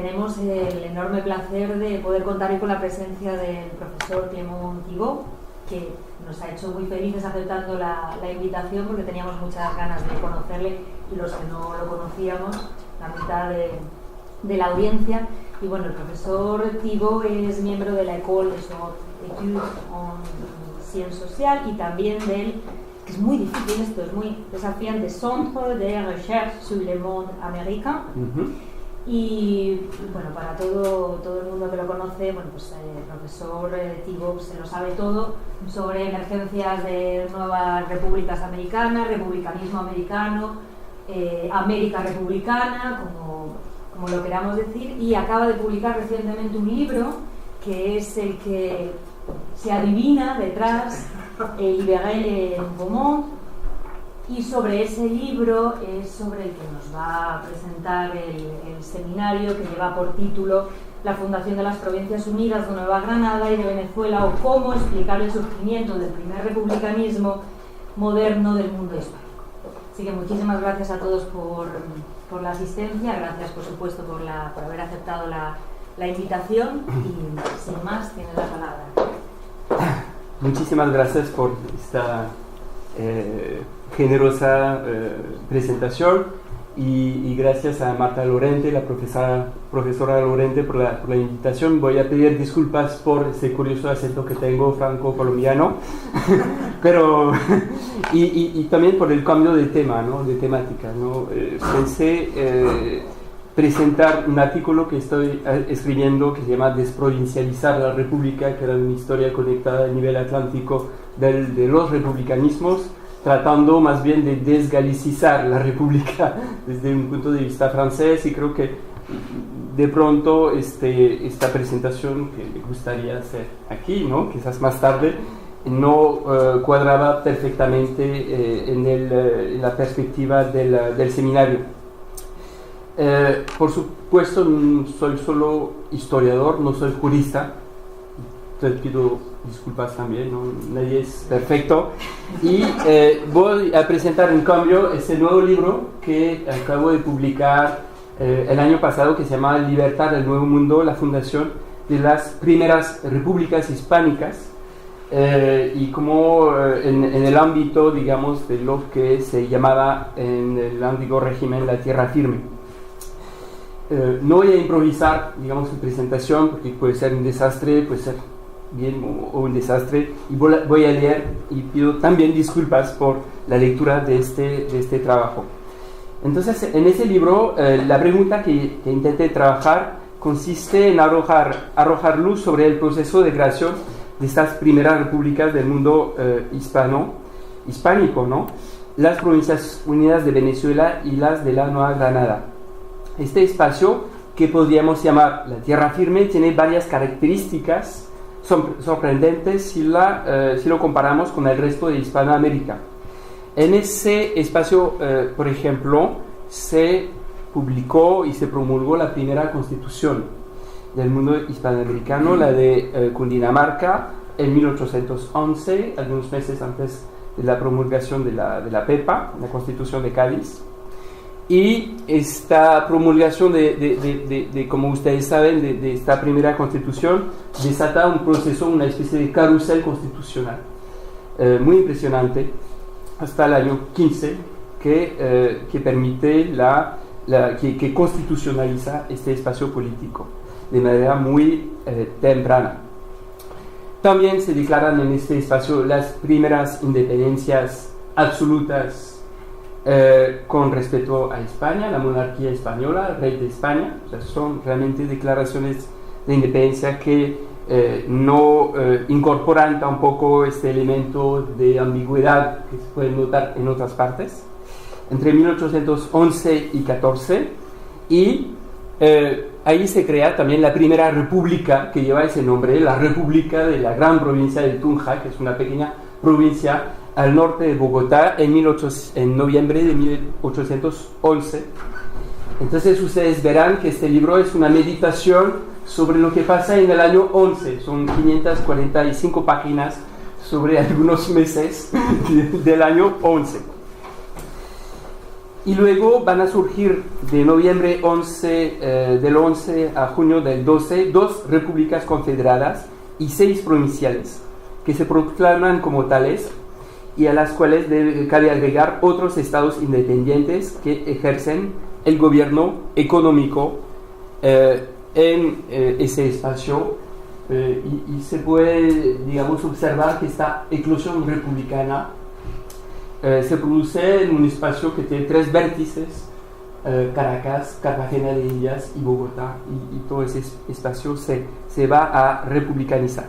tenemos el enorme placer de poder contar hoy con la presencia del profesor Clément Thibault, que nos ha hecho muy felices aceptando la invitación, porque teníamos muchas ganas de conocerle, y los que no lo conocíamos, la mitad de la audiencia. Y bueno, el profesor Thibault es miembro de la École des Études en Sciences Sociales y también del, que es muy difícil esto, es muy desafiante, Centre de Recherche sur le Monde Américain. Y bueno, para todo el mundo que lo conoce, bueno, pues el profesor Thibault se lo sabe todo sobre emergencias de nuevas repúblicas americanas, republicanismo americano, América republicana, como lo queramos decir, y acaba de publicar recientemente un libro que es el que se adivina detrás, Libérer le Nouveau Monde, y sobre ese libro es sobre el que nos va a presentar el seminario, que lleva por título La fundación de las Provincias Unidas de Nueva Granada y de Venezuela, o cómo explicar el surgimiento del primer republicanismo moderno del mundo hispánico. Así que muchísimas gracias a todos por la asistencia, gracias por supuesto por haber aceptado la invitación, y sin más, tienes la palabra. Muchísimas gracias por esta generosa presentación, y gracias a Marta Lorente, la profesora Lorente, por la invitación. Voy a pedir disculpas por ese curioso acento que tengo franco-colombiano, pero y también por el cambio de tema, ¿no? De temática, ¿no? Pensé presentar un artículo que estoy escribiendo que se llama Desprovincializar la República, que era una historia conectada a nivel atlántico de los republicanismos, tratando más bien de desgalicizar la República desde un punto de vista francés, y creo que de pronto esta presentación que me gustaría hacer aquí, ¿no? Quizás más tarde, no cuadraba perfectamente en la perspectiva del seminario. Por supuesto, soy solo historiador, no soy jurista. Te pido disculpas también, ¿no? Nadie es perfecto. Y voy a presentar en cambio este nuevo libro que acabo de publicar el año pasado, que se llama Libertad del Nuevo Mundo, la fundación de las primeras repúblicas hispánicas, y como en el ámbito, digamos, de lo que se llamaba en el antiguo régimen la tierra firme. No voy a improvisar, digamos, su presentación, porque puede ser un desastre, puede ser bien o un desastre, y voy a leer, y pido también disculpas por la lectura de este trabajo. Entonces, en ese libro, la pregunta que intenté trabajar consiste en arrojar luz sobre el proceso de creación de estas primeras repúblicas del mundo hispánico, ¿no? Las Provincias Unidas de Venezuela y las de la Nueva Granada. Este espacio, que podríamos llamar la tierra firme, tiene varias características sorprendentes si lo comparamos con el resto de Hispanoamérica. En ese espacio, por ejemplo, se publicó y se promulgó la primera constitución del mundo hispanoamericano, la de Cundinamarca, en 1811, algunos meses antes de la promulgación de la PEPA, la Constitución de Cádiz. Y esta promulgación de como ustedes saben, de esta primera constitución, desata un proceso, una especie de carrusel constitucional muy impresionante, hasta el año 15, que permite que constitucionaliza este espacio político de manera muy temprana. También se declaran en este espacio las primeras independencias absolutas con respecto a España, la monarquía española, el rey de España. O sea, son realmente declaraciones de independencia que no incorporan tampoco este elemento de ambigüedad que se puede notar en otras partes. Entre 1811 y 14, y ahí se crea también la primera república que lleva ese nombre, la República de la Gran Provincia de Tunja, que es una pequeña provincia al norte de Bogotá, en noviembre de 1811. Entonces ustedes verán que este libro es una meditación sobre lo que pasa en el año 11. Son 545 páginas sobre algunos meses del año 11. Y luego van a surgir de noviembre 11, del 11 a junio del 12, 2 repúblicas confederadas y 6 provinciales, que se proclaman como tales y a las cuales cabe agregar otros estados independientes que ejercen el gobierno económico en ese espacio. Y se puede, digamos, observar que esta eclosión republicana se produce en un espacio que tiene 3 vértices, Caracas, Cartagena de Indias y Bogotá, y todo ese espacio se va a republicanizar.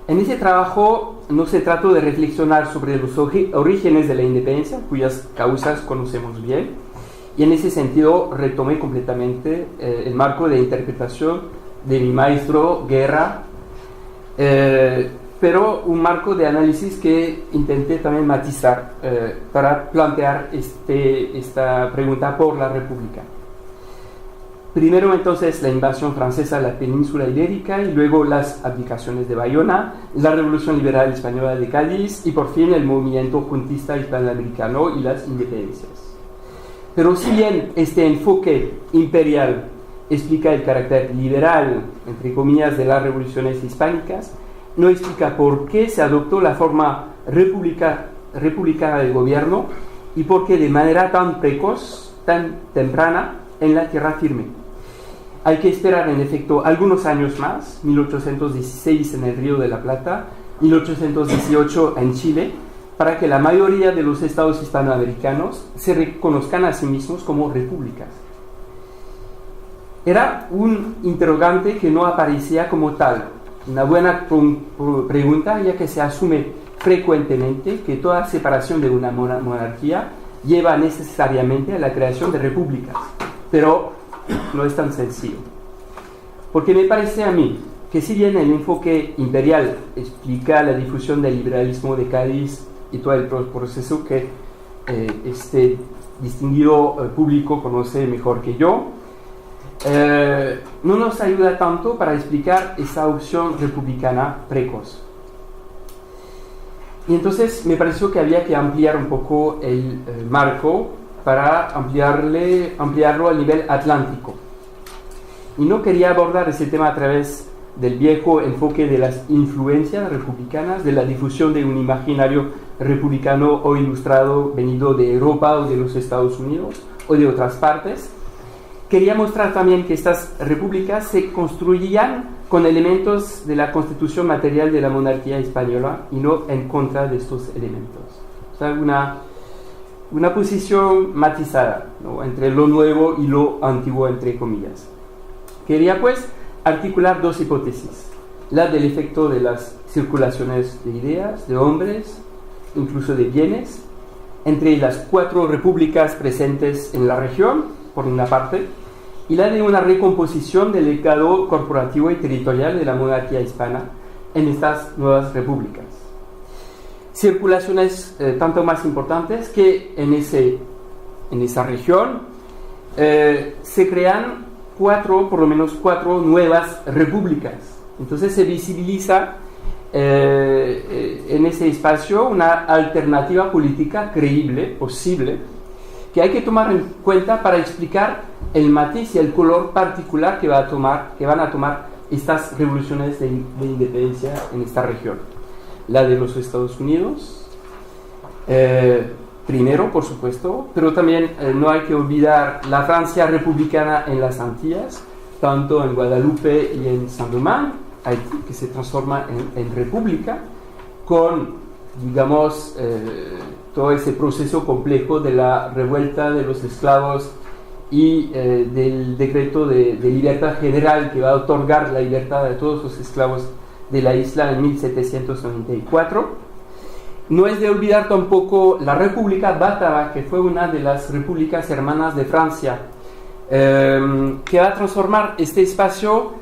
En ese trabajo no se trata de reflexionar sobre los orígenes de la independencia, cuyas causas conocemos bien, y en ese sentido retomé completamente el marco de interpretación de mi maestro Guerra, pero un marco de análisis que intenté también matizar para plantear esta pregunta por la República. Primero entonces la invasión francesa a la península ibérica y luego las abdicaciones de Bayona, la Revolución Liberal Española de Cádiz y por fin el movimiento juntista hispanoamericano y las independencias. Pero si bien este enfoque imperial explica el carácter liberal, entre comillas, de las revoluciones hispánicas, no explica por qué se adoptó la forma republicana de gobierno y por qué de manera tan precoz, tan temprana, en la tierra firme. Hay que esperar, en efecto, algunos años más, 1816 en el Río de la Plata, 1818 en Chile, para que la mayoría de los estados hispanoamericanos se reconozcan a sí mismos como repúblicas. Era un interrogante que no aparecía como tal. Una buena pregunta, ya que se asume frecuentemente que toda separación de una monarquía lleva necesariamente a la creación de repúblicas, pero no es tan sencillo. Porque me parece a mí que si bien el enfoque imperial explica la difusión del liberalismo de Cádiz y todo el proceso que este distinguido público conoce mejor que yo, no nos ayuda tanto para explicar esa opción republicana precoz. Y entonces me pareció que había que ampliar un poco el marco para ampliarlo a nivel atlántico. Y no quería abordar ese tema a través del viejo enfoque de las influencias republicanas, de la difusión de un imaginario republicano o ilustrado venido de Europa o de los Estados Unidos o de otras partes. Quería mostrar también que estas repúblicas se construían con elementos de la constitución material de la monarquía española y no en contra de estos elementos. O sea, una posición matizada, ¿no?, entre lo nuevo y lo antiguo, entre comillas. Quería pues articular 2 hipótesis: la del efecto de las circulaciones de ideas, de hombres, incluso de bienes, entre las 4 repúblicas presentes en la región, por una parte, y la de una recomposición del legado corporativo y territorial de la monarquía hispana en estas nuevas repúblicas. Circulaciones tanto más importantes que en esa región se crean por lo menos 4 nuevas repúblicas. Entonces se visibiliza en ese espacio una alternativa política creíble, posible, que hay que tomar en cuenta para explicar el matiz y el color particular que van a tomar estas revoluciones de independencia en esta región. La de los Estados Unidos, primero, por supuesto, pero también no hay que olvidar la Francia republicana en las Antillas, tanto en Guadalupe y en Saint-Domingue, Haití, que se transforma en república, con, digamos, todo ese proceso complejo de la revuelta de los esclavos y del decreto de libertad general que va a otorgar la libertad a todos los esclavos de la isla en 1794. No es de olvidar tampoco la República Bátava, que fue una de las repúblicas hermanas de Francia, que va a transformar este espacio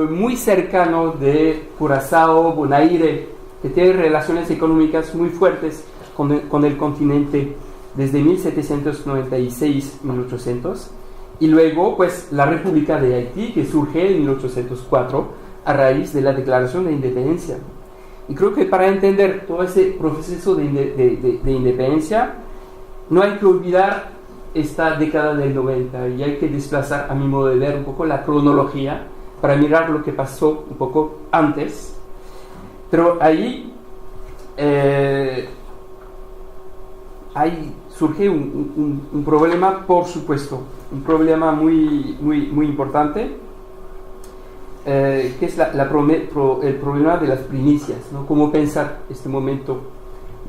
muy cercano de Curazao, Bonaire, que tiene relaciones económicas muy fuertes con el continente desde 1796-1800, y luego pues la República de Haití, que surge en 1804 a raíz de la Declaración de Independencia. Y creo que para entender todo ese proceso de independencia no hay que olvidar esta década del 90 y hay que desplazar, a mi modo de ver, un poco la cronología para mirar lo que pasó un poco antes. Pero ahí surge un problema, por supuesto, un problema muy importante, que es el problema de las primicias, ¿no? Cómo pensar este momento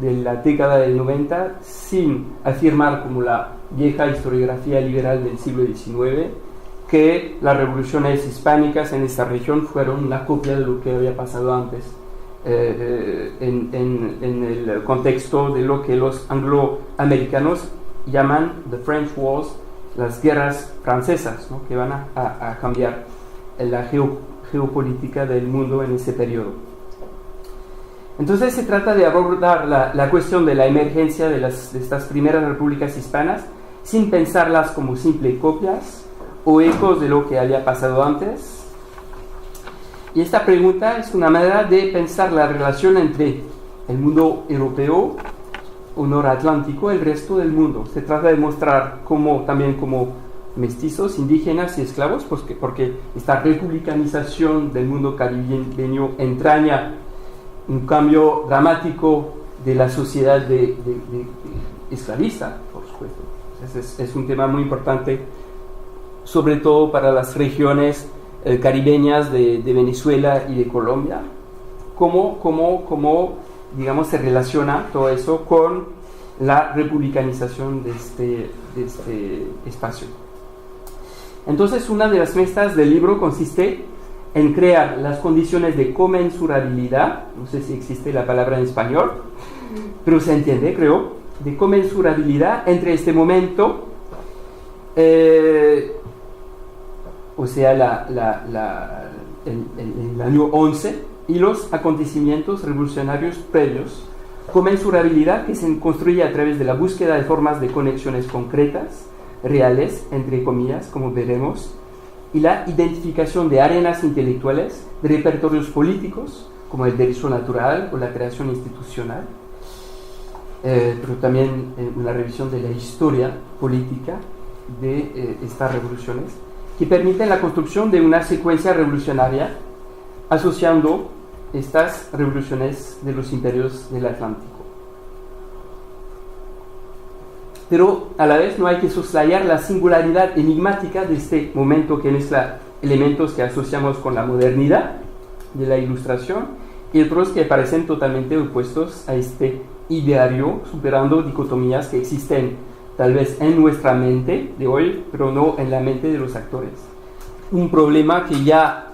de la década del 90 sin afirmar, como la vieja historiografía liberal del siglo XIX, que las revoluciones hispánicas en esta región fueron una copia de lo que había pasado antes, en el contexto de lo que los angloamericanos llaman the French Wars, las guerras francesas, ¿no? Que van a cambiar la geopolítica del mundo en ese periodo. Entonces se trata de abordar la cuestión de la emergencia de estas primeras repúblicas hispanas sin pensarlas como simples copias o ecos de lo que había pasado antes. Y esta pregunta es una manera de pensar la relación entre el mundo europeo o noratlántico y el resto del mundo. Se trata de mostrar también como mestizos, indígenas y esclavos, porque esta republicanización del mundo caribeño entraña un cambio dramático de la sociedad de esclavista, por supuesto. Es un tema muy importante, sobre todo para las regiones caribeñas de Venezuela y de Colombia. ¿Cómo digamos, se relaciona todo eso con la republicanización de este espacio? Entonces, una de las metas del libro consiste en crear las condiciones de comensurabilidad, no sé si existe la palabra en español, pero se entiende, creo, de comensurabilidad entre este momento, o sea, el año 11, y los acontecimientos revolucionarios previos. Comensurabilidad que se construye a través de la búsqueda de formas de conexiones concretas, reales, entre comillas, como veremos, y la identificación de arenas intelectuales, de repertorios políticos, como el derecho natural o la creación institucional, pero también una revisión de la historia política de estas revoluciones, que permiten la construcción de una secuencia revolucionaria asociando estas revoluciones de los imperios del Atlántico. Pero a la vez no hay que soslayar la singularidad enigmática de este momento que mezcla elementos que asociamos con la modernidad de la Ilustración y otros que parecen totalmente opuestos a este ideario, superando dicotomías que existen tal vez en nuestra mente de hoy, pero no en la mente de los actores. Un problema que ya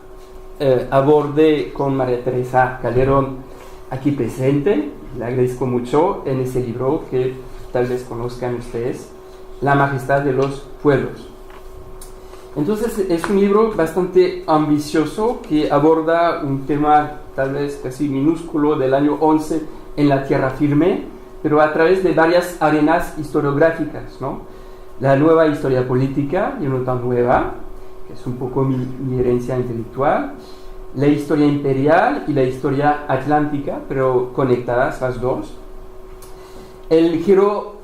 abordé con María Teresa Calderón aquí presente, le agradezco mucho, en ese libro que tal vez conozcan ustedes, La Majestad de los Pueblos. Entonces es un libro bastante ambicioso que aborda un tema tal vez casi minúsculo del año 11 en la tierra firme, pero a través de varias arenas historiográficas, ¿no? La nueva historia política, y no tan nueva, que es un poco mi herencia intelectual, la historia imperial y la historia atlántica, pero conectadas las dos, el giro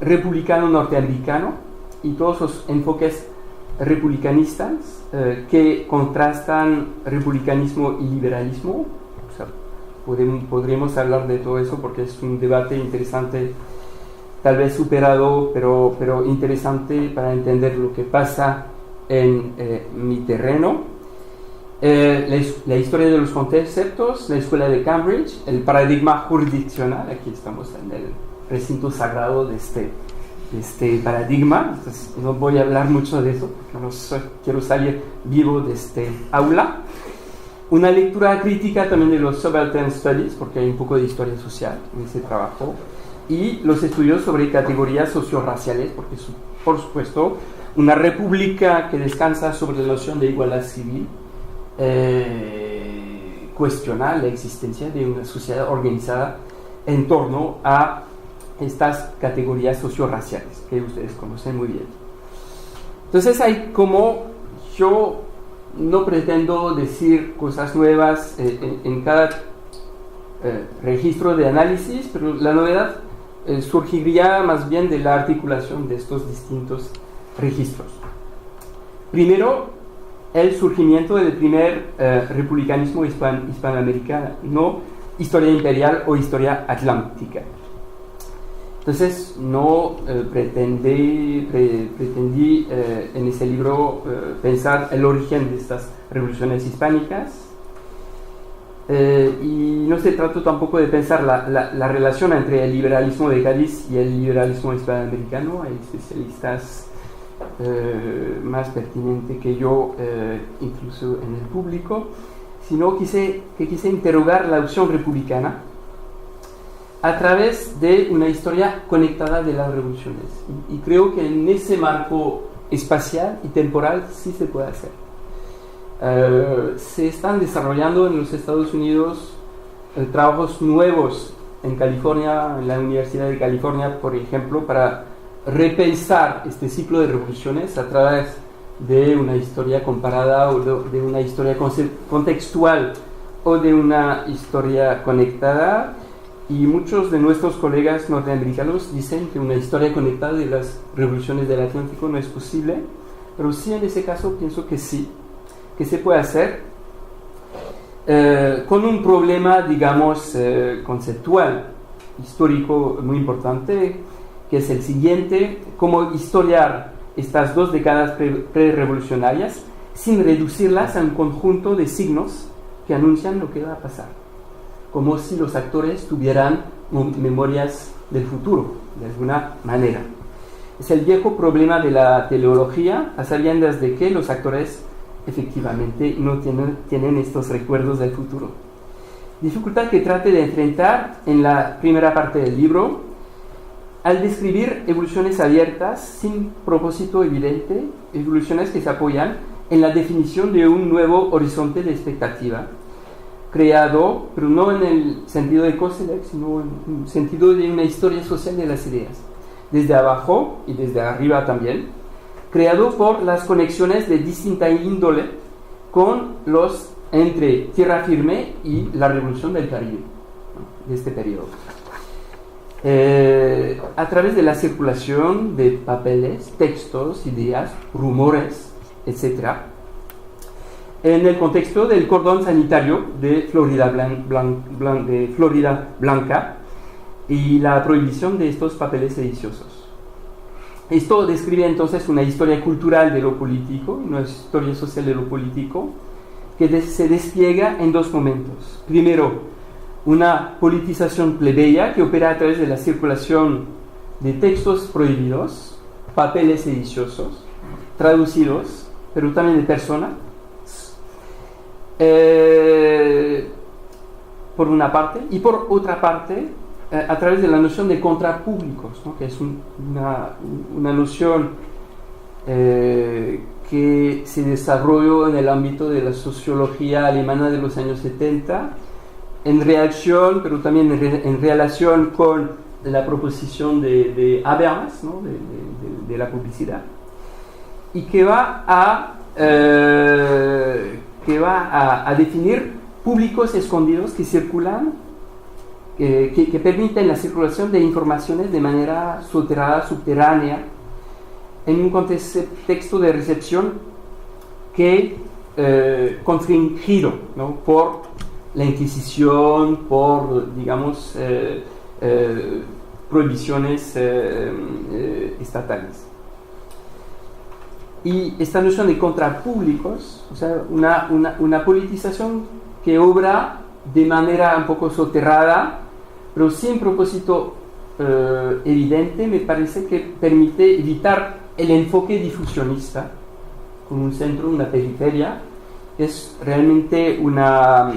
republicano norteamericano y todos los enfoques republicanistas que contrastan republicanismo y liberalismo. O sea, podríamos hablar de todo eso porque es un debate interesante, tal vez superado, pero interesante para entender lo que pasa en mi terreno. La historia de los conceptos, la escuela de Cambridge, el paradigma jurisdiccional, aquí estamos en el recinto sagrado de este paradigma. Entonces, no voy a hablar mucho de eso, porque no quiero salir vivo de este aula. Una lectura crítica también de los Subaltern Studies, porque hay un poco de historia social en ese trabajo, y los estudios sobre categorías sociorraciales, porque por supuesto una república que descansa sobre la noción de igualdad civil cuestiona la existencia de una sociedad organizada en torno a estas categorías sociorraciales que ustedes conocen muy bien. Entonces hay como, yo no pretendo decir cosas nuevas en cada registro de análisis, pero la novedad surgiría más bien de la articulación de estos distintos registros. Primero, el surgimiento del primer republicanismo hispanoamericano, historia imperial o historia atlántica. Entonces, no pretendí en ese libro pensar el origen de estas revoluciones hispánicas, y no se trató tampoco de pensar la relación entre el liberalismo de Cádiz y el liberalismo hispanoamericano. Hay especialistas más pertinentes que yo, incluso en el público, sino quise interrogar la opción republicana a través de una historia conectada de las revoluciones. Y creo que en ese marco espacial y temporal sí se puede hacer. Se están desarrollando en los Estados Unidos trabajos nuevos en California, en la Universidad de California, por ejemplo, para repensar este ciclo de revoluciones a través de una historia comparada o de una historia contextual o de una historia conectada. Y muchos de nuestros colegas norteamericanos dicen que una historia conectada de las revoluciones del Atlántico no es posible, pero sí, en ese caso pienso que sí, que se puede hacer, con un problema, digamos, conceptual, histórico muy importante, que es el siguiente: cómo historiar estas dos décadas pre-revolucionarias sin reducirlas a un conjunto de signos que anuncian lo que va a pasar, como si los actores tuvieran memorias del futuro, de alguna manera. Es el viejo problema de la teleología, a sabiendas de que los actores efectivamente no tienen estos recuerdos del futuro. Dificultad que trate de enfrentar en la primera parte del libro, al describir evoluciones abiertas sin propósito evidente, evoluciones que se apoyan en la definición de un nuevo horizonte de expectativa, creado, pero no en el sentido de Koselleck, sino en el sentido de una historia social de las ideas, desde abajo y desde arriba también, creado por las conexiones de distinta índole con los entre Tierra Firme y la Revolución del Caribe, ¿no?, de este periodo. A través de la circulación de papeles, textos, ideas, rumores, etc., en el contexto del cordón sanitario de Florida Blanca y la prohibición de estos papeles sediciosos. Esto describe entonces una historia cultural de lo político, una historia social de lo político, que se despliega en dos momentos. Primero, una politización plebeya que opera a través de la circulación de textos prohibidos, papeles sediciosos, traducidos, pero también de personas, por una parte, y por otra parte, a través de la noción de contrapúblicos, ¿no?, que es una noción que se desarrolló en el ámbito de la sociología alemana de los años 70, en reacción, pero también en relación con la proposición de Habermas, ¿no?, de la publicidad, y que va a definir públicos escondidos que circulan, que permiten la circulación de informaciones de manera soterrada, subterránea, en un contexto de recepción que constringido, ¿no?, por la Inquisición, por, digamos, prohibiciones estatales. Y esta noción de contrapúblicos, o sea, una politización que obra de manera un poco soterrada, pero sin propósito evidente, me parece que permite evitar el enfoque difusionista, con un centro, una periferia. Es realmente una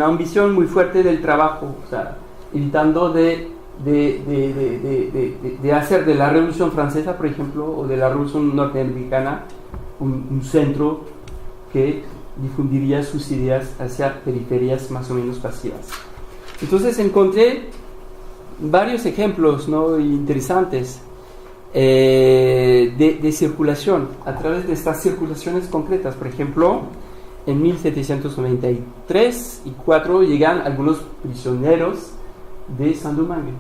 ambición muy fuerte del trabajo, o sea, evitando de hacer de la Revolución Francesa, por ejemplo, o de la Revolución Norteamericana un centro que difundiría sus ideas hacia periferias más o menos pasivas. Entonces encontré varios ejemplos, ¿no?, interesantes de circulación a través de estas circulaciones concretas. Por ejemplo, en 1793 y 4 llegan algunos prisioneros de Saint-Domingue,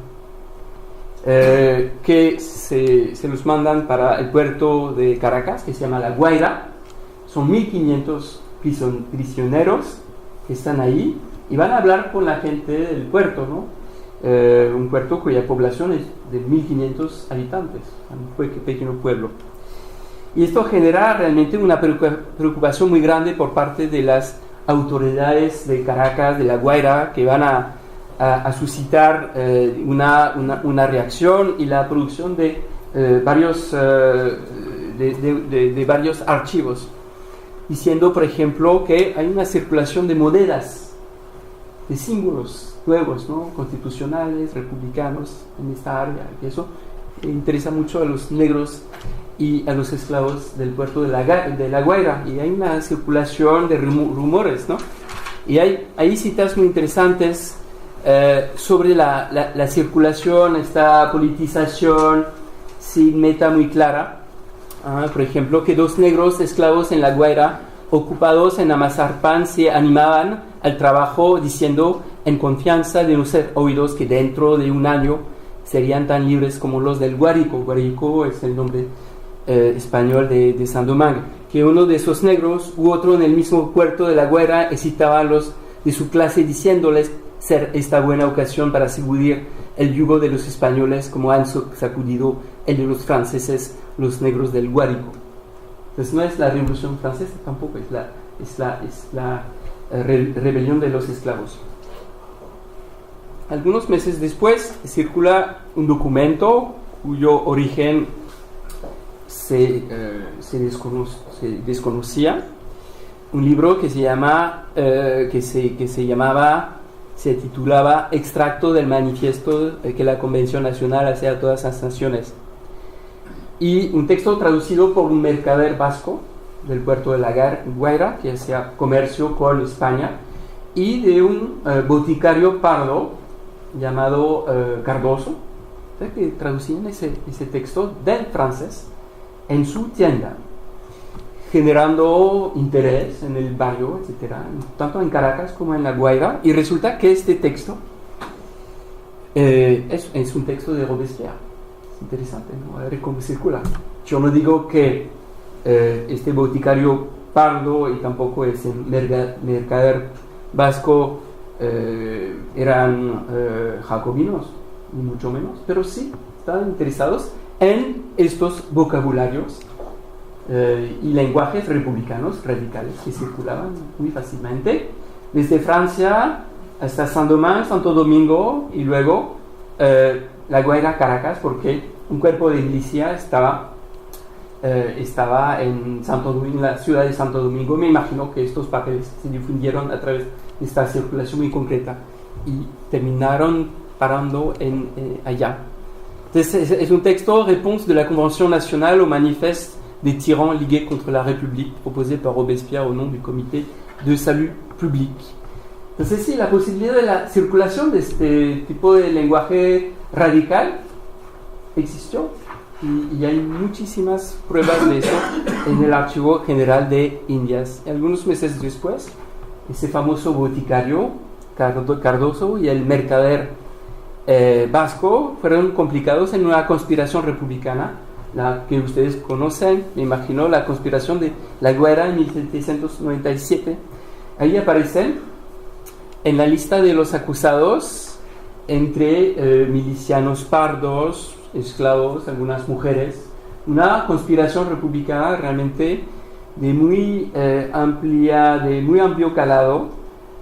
que se los mandan para el puerto de Caracas, que se llama La Guaira. Son 1500 prisioneros que están ahí y van a hablar con la gente del puerto, ¿no? Un puerto cuya población es de 1500 habitantes, un pequeño pueblo. Y esto genera realmente una preocupación muy grande por parte de las autoridades de Caracas, de La Guaira, que van a suscitar una reacción y la producción de varios archivos, diciendo, por ejemplo, que hay una circulación de monedas, de símbolos nuevos, ¿no? Constitucionales, republicanos en esta área, y eso interesa mucho a los negros y a los esclavos del puerto de La Guaira, y hay una circulación de rumores, ¿no? Y hay citas muy interesantes sobre la circulación, esta politización sin meta muy clara. Por ejemplo, que 2 negros esclavos en La Guaira, ocupados en amasar pan, se animaban al trabajo diciendo en confianza de no ser oídos que dentro de un año serían tan libres como los del Guárico. Guárico es el nombre español de Saint-Domingue. Que uno de esos negros u otro en el mismo puerto de La Guaira excitaba a los de su clase diciéndoles ser esta buena ocasión para sacudir el yugo de los españoles como han sacudido el de los franceses, los negros del Guárico. Entonces no es la Revolución Francesa tampoco, es la rebelión de los esclavos. Algunos meses después circula un documento cuyo origen se desconocía, un libro que se titulaba Extracto del manifiesto que la Convención Nacional hace a todas las naciones, y un texto traducido por un mercader vasco del puerto de La Guaira que hacía comercio con España, y de un boticario pardo llamado Cardoso, que traducían ese texto del francés en su tienda, generando interés en el barrio, etcétera, tanto en Caracas como en La Guaira. Y resulta que este texto es un texto de Robespierre. Es interesante, ¿no? A ver cómo circula. Yo no digo que este boticario pardo y tampoco ese mercader vasco eran jacobinos, ni mucho menos, pero sí estaban interesados en estos vocabularios y lenguajes republicanos radicales que circulaban muy fácilmente desde Francia hasta Santo Domingo y luego La Guaira, Caracas, porque un cuerpo de milicia estaba en la ciudad de Santo Domingo. Me imagino que estos papeles se difundieron a través de esta circulación muy concreta y terminaron parando allá. Entonces, es un texto réponse de la Convention nationale au manifeste des tyrans ligués contre la République, proposé par Robespierre au nom du Comité de Salut Public. Entonces, sí, la posibilidad de la circulación de este tipo de lenguaje radical existió, y hay muchísimas pruebas de eso en el Archivo General de Indias. Y algunos meses después, ese famoso boticario Cardoso y el mercader vasco fueron complicados en una conspiración republicana, la que ustedes conocen, me imagino, la conspiración de La Guaira en 1797. Ahí aparecen en la lista de los acusados entre milicianos pardos, esclavos, algunas mujeres, una conspiración republicana realmente de muy amplio calado,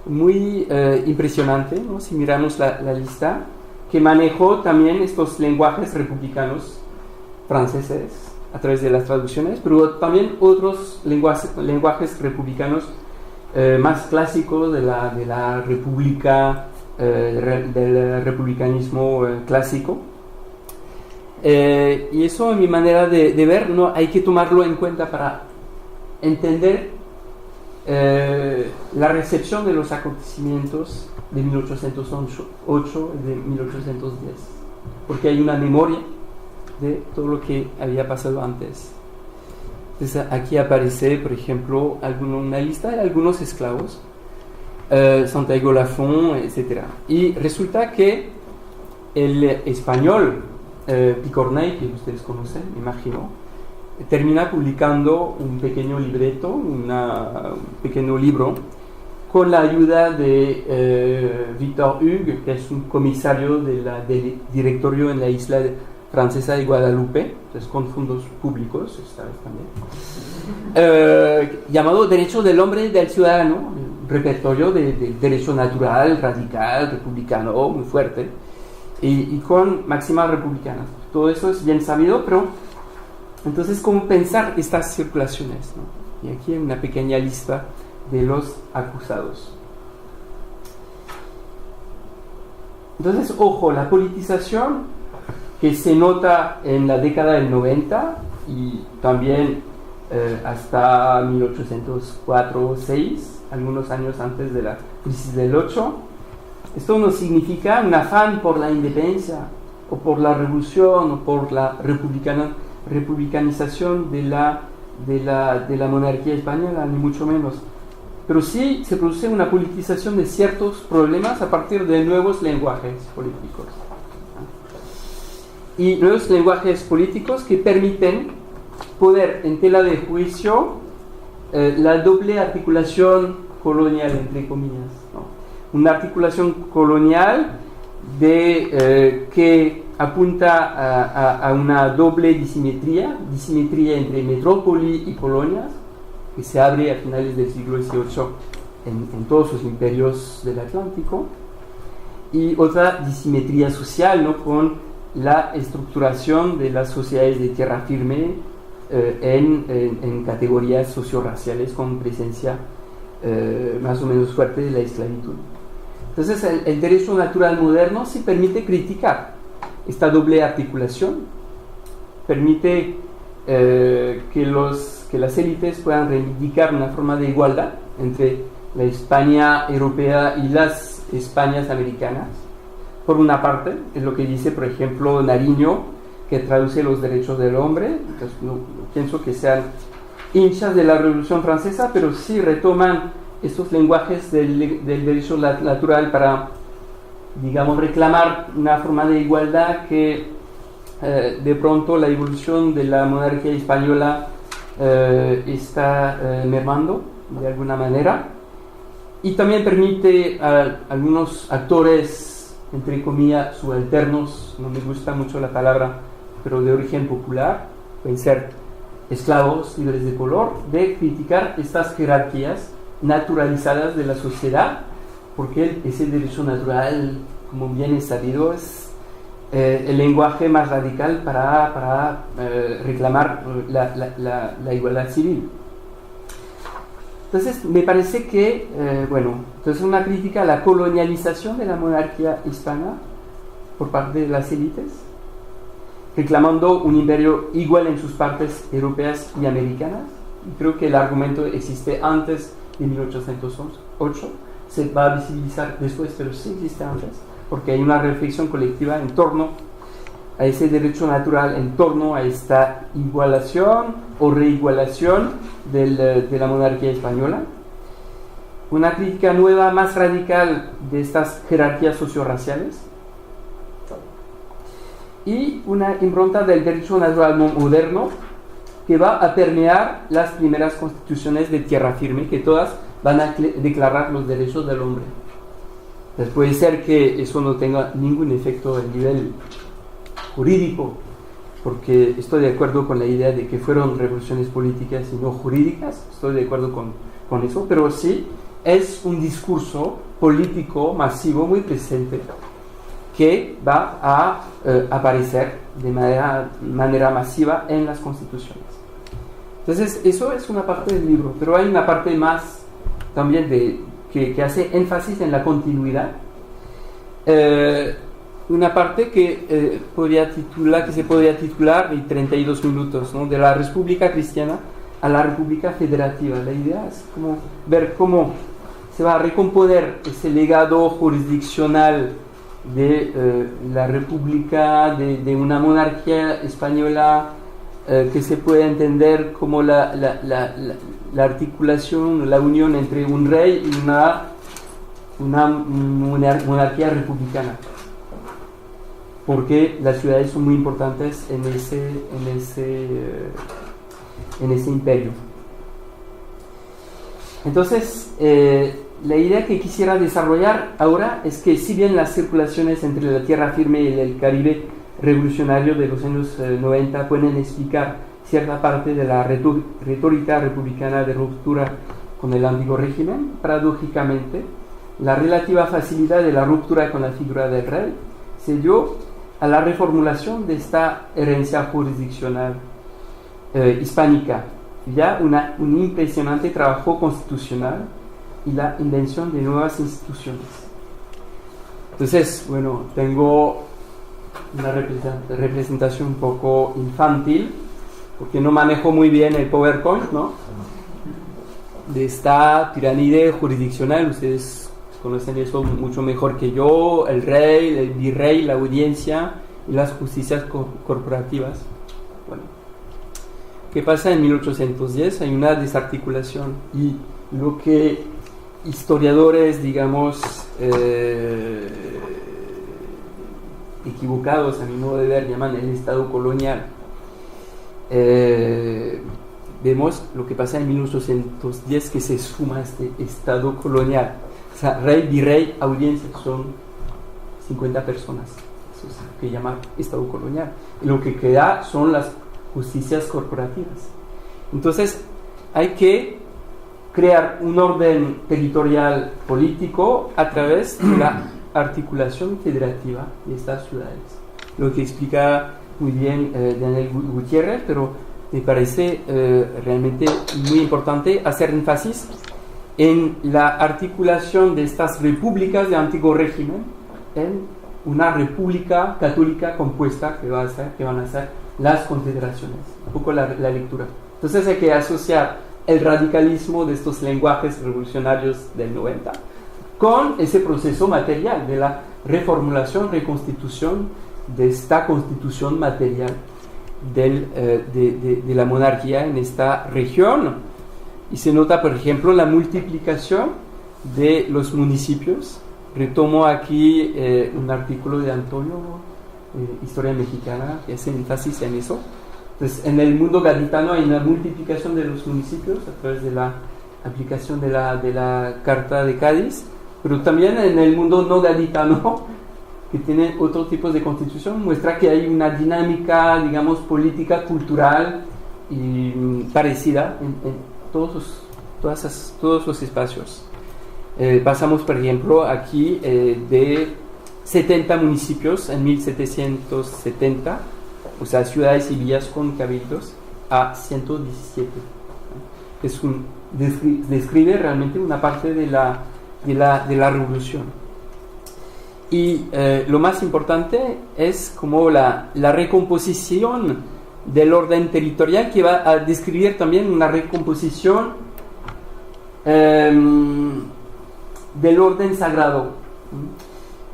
muy impresionante, ¿no? Si miramos la lista, que manejó también estos lenguajes republicanos franceses a través de las traducciones, pero también otros lenguajes republicanos más clásicos de la república, del republicanismo clásico. Y eso, en mi manera de ver, no hay que tomarlo en cuenta para entender la recepción de los acontecimientos de 1808 y de 1810, porque hay una memoria de todo lo que había pasado antes. Entonces aquí aparece, por ejemplo, una lista de algunos esclavos, Santiago Lafont, etc. Y resulta que el español Picornell, que ustedes conocen, me imagino, termina publicando un pequeño libreto, un pequeño libro, con la ayuda de Victor Hugues, que es un comisario del directorio en la isla francesa de Guadalupe, entonces con fondos públicos, esta vez también, llamado Derecho del Hombre y del Ciudadano, un repertorio de derecho natural, radical, republicano, muy fuerte, y con máximas republicanas. Todo eso es bien sabido, pero entonces, ¿cómo pensar estas circulaciones, ¿no? Y aquí hay una pequeña lista de los acusados. Entonces, ojo, la politización que se nota en la década del 90 y también hasta 1804-6, algunos años antes de la crisis del 8, esto no significa un afán por la independencia o por la revolución o por la republicanización de la monarquía española, ni mucho menos. Pero sí se produce una politización de ciertos problemas a partir de nuevos lenguajes políticos. Y nuevos lenguajes políticos que permiten poner en tela de juicio la doble articulación colonial, entre comillas, ¿no? Una articulación colonial que apunta a una doble disimetría entre metrópoli y colonias, que se abre a finales del siglo XVIII en todos los imperios del Atlántico, y otra disimetría social, ¿no? Con la estructuración de las sociedades de tierra firme en categorías socio-raciales con presencia más o menos fuerte de la esclavitud. Entonces el derecho natural moderno sí permite criticar esta doble articulación, permite que las élites puedan reivindicar una forma de igualdad entre la España europea y las Españas americanas. Por una parte, es lo que dice, por ejemplo, Nariño, que traduce los derechos del hombre. Entonces, no pienso que sean hinchas de la Revolución Francesa, pero sí retoman estos lenguajes del derecho natural para, digamos, reclamar una forma de igualdad que de pronto la evolución de la monarquía española está mermando de alguna manera. Y también permite a algunos actores, entre comillas, subalternos, no me gusta mucho la palabra, pero de origen popular, pueden ser esclavos libres de color, de criticar estas jerarquías naturalizadas de la sociedad, porque ese derecho natural, como bien es sabido, es el lenguaje más radical para reclamar la igualdad civil. Entonces, me parece que, entonces una crítica a la colonialización de la monarquía hispana por parte de las élites, reclamando un imperio igual en sus partes europeas y americanas. Y creo que el argumento existe antes de 1808, se va a visibilizar después, pero sí existe antes, porque hay una reflexión colectiva en torno a ese derecho natural, en torno a esta igualación o reigualación de la monarquía española. Una crítica nueva, más radical de estas jerarquías socio-raciales. Y una impronta del derecho natural moderno que va a permear las primeras constituciones de tierra firme, que todas van a declarar los derechos del hombre. Entonces puede ser que eso no tenga ningún efecto a nivel jurídico, porque estoy de acuerdo con la idea de que fueron revoluciones políticas y no jurídicas, estoy de acuerdo con eso, pero sí es un discurso político masivo muy presente que va a aparecer de manera masiva en las constituciones. Entonces eso es una parte del libro, pero hay una parte más también que hace énfasis en la continuidad. Una parte que se podría titular de 32 minutos, ¿no? De la República Cristiana a la República Federativa. La idea es como ver cómo se va a recomponer ese legado jurisdiccional de la República, de una monarquía española que se puede entender como la articulación, la unión entre un rey y una monarquía republicana, porque las ciudades son muy importantes en ese imperio. Entonces, la idea que quisiera desarrollar ahora es que si bien las circulaciones entre la tierra firme y el Caribe revolucionario de los años 90 pueden explicar cierta parte de la retórica republicana de ruptura con el antiguo régimen, paradójicamente, la relativa facilidad de la ruptura con la figura del rey se dio a la reformulación de esta herencia jurisdiccional hispánica, ya un impresionante trabajo constitucional y la invención de nuevas instituciones. Entonces, bueno, tengo una representación un poco infantil, porque no manejo muy bien el PowerPoint, ¿no? De esta pirámide jurisdiccional, ustedes conocen eso mucho mejor que yo, el rey, el virrey, la audiencia y las justicias corporativas. Bueno, ¿qué pasa en 1810? Hay una desarticulación y lo que historiadores, digamos, equivocados a mi modo de ver llaman el Estado colonial. Vemos lo que pasa en 1810, que se suma este Estado colonial. O sea, rey, virrey, audiencia, son 50 personas. Eso es lo que llama Estado colonial. Y lo que queda son las justicias corporativas. Entonces, hay que crear un orden territorial político a través de la articulación federativa de estas ciudades. Lo que explica muy bien Daniel Gutiérrez, pero me parece realmente muy importante hacer énfasis en la articulación de estas repúblicas de antiguo régimen en una república católica compuesta que van a ser las confederaciones. Un poco la lectura. Entonces hay que asociar el radicalismo de estos lenguajes revolucionarios del 90 con ese proceso material de la reformulación, reconstitución de esta constitución material de la monarquía en esta región. Y se nota, por ejemplo, la multiplicación de los municipios. Retomo aquí un artículo de Antonio, Historia Mexicana, que hace énfasis en eso. Entonces, en el mundo gaditano hay una multiplicación de los municipios a través de la aplicación de la Carta de Cádiz, pero también en el mundo no gaditano, que tiene otro tipo de constitución, muestra que hay una dinámica, digamos, política, cultural y parecida en todos los espacios. Pasamos, por ejemplo, aquí de 70 municipios en 1770, o sea, ciudades y villas con cabildos, a 117. Describe realmente una parte de la revolución. Y lo más importante es como la recomposición del orden territorial, que va a describir también una recomposición del orden sagrado.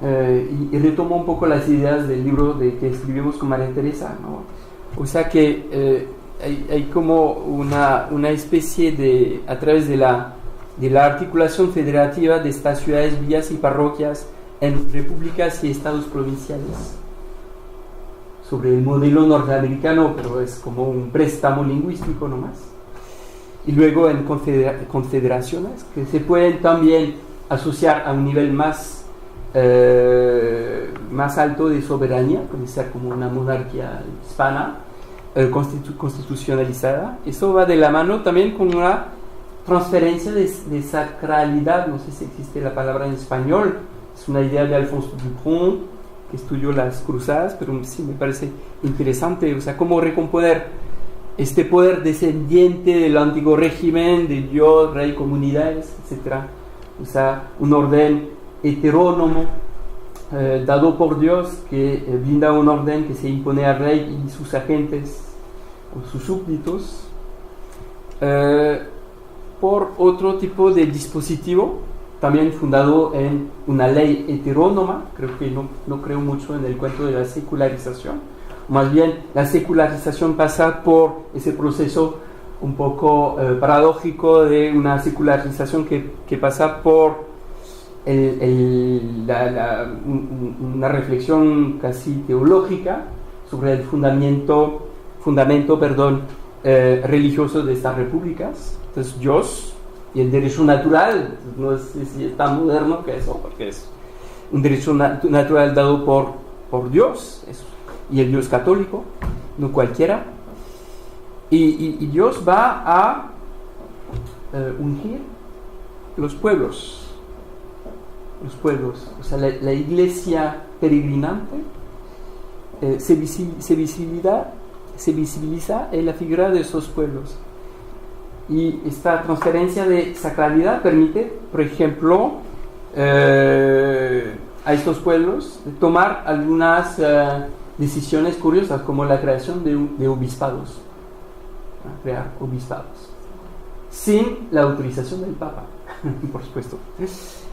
Y retomo un poco las ideas del libro que escribimos con María Teresa, ¿no? O sea que hay como una especie de, a través de la articulación federativa de estas ciudades, villas y parroquias en repúblicas y estados provinciales, sobre el modelo norteamericano, pero es como un préstamo lingüístico nomás. Y luego en confederaciones que se pueden también asociar a un nivel más alto de soberanía, puede ser como una monarquía hispana constitucionalizada. Eso va de la mano también con una transferencia de sacralidad, no sé si existe la palabra en español, es una idea de Alfonso Dupont, que estudió las cruzadas, pero sí me parece interesante, o sea, cómo recomponer este poder descendiente del antiguo régimen, de Dios, rey, comunidades, etc. O sea, un orden heterónomo, dado por Dios, que brinda un orden que se impone al rey y sus agentes o sus súbditos, por otro tipo de dispositivo, también fundado en una ley heterónoma. Creo que no creo mucho en el cuento de la secularización. más bien la secularización pasa por ese proceso un poco paradójico de una secularización que pasa por una reflexión casi teológica sobre el fundamento religioso de estas repúblicas. Entonces Dios y el derecho natural, no sé si es tan moderno que eso, porque es un derecho natural dado por Dios, y el Dios católico, no cualquiera. Y Dios va a ungir los pueblos, o sea, la iglesia peregrinante se visibiliza en la figura de esos pueblos. Y esta transferencia de sacralidad permite, por ejemplo, a estos pueblos tomar algunas decisiones curiosas, como la creación de obispados, crear obispados, sin la autorización del Papa, por supuesto.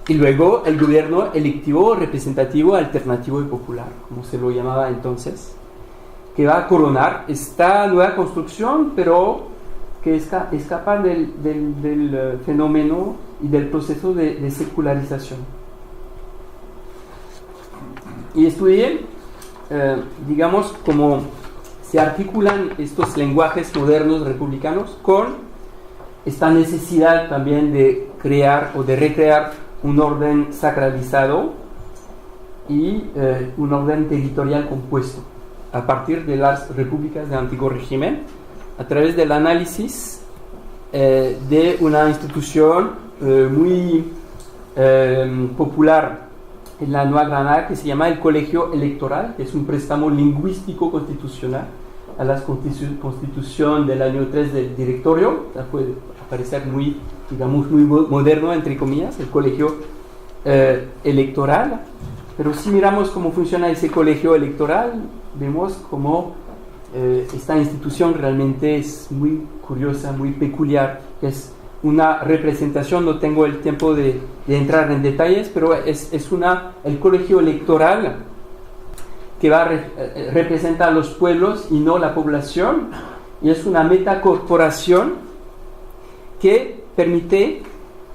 Y luego el gobierno electivo, representativo, alternativo y popular, como se lo llamaba entonces, que va a coronar esta nueva construcción, pero que escapa del fenómeno y del proceso de secularización. Y estudié, digamos, cómo se articulan estos lenguajes modernos republicanos con esta necesidad también de crear o de recrear un orden sacralizado y un orden territorial compuesto a partir de las repúblicas del antiguo régimen, a través del análisis de una institución muy popular en la Nueva Granada, que se llama el Colegio Electoral, que es un préstamo lingüístico constitucional a la Constitución del año 3 del Directorio. Puede parecer muy, digamos, muy moderno, entre comillas, el Colegio Electoral. Pero si miramos cómo funciona ese Colegio Electoral, vemos cómo esta institución realmente es muy curiosa, muy peculiar, que es una representación. No tengo el tiempo de entrar en detalles, pero es el colegio electoral que va a representar a los pueblos y no la población, y es una metacorporación que permite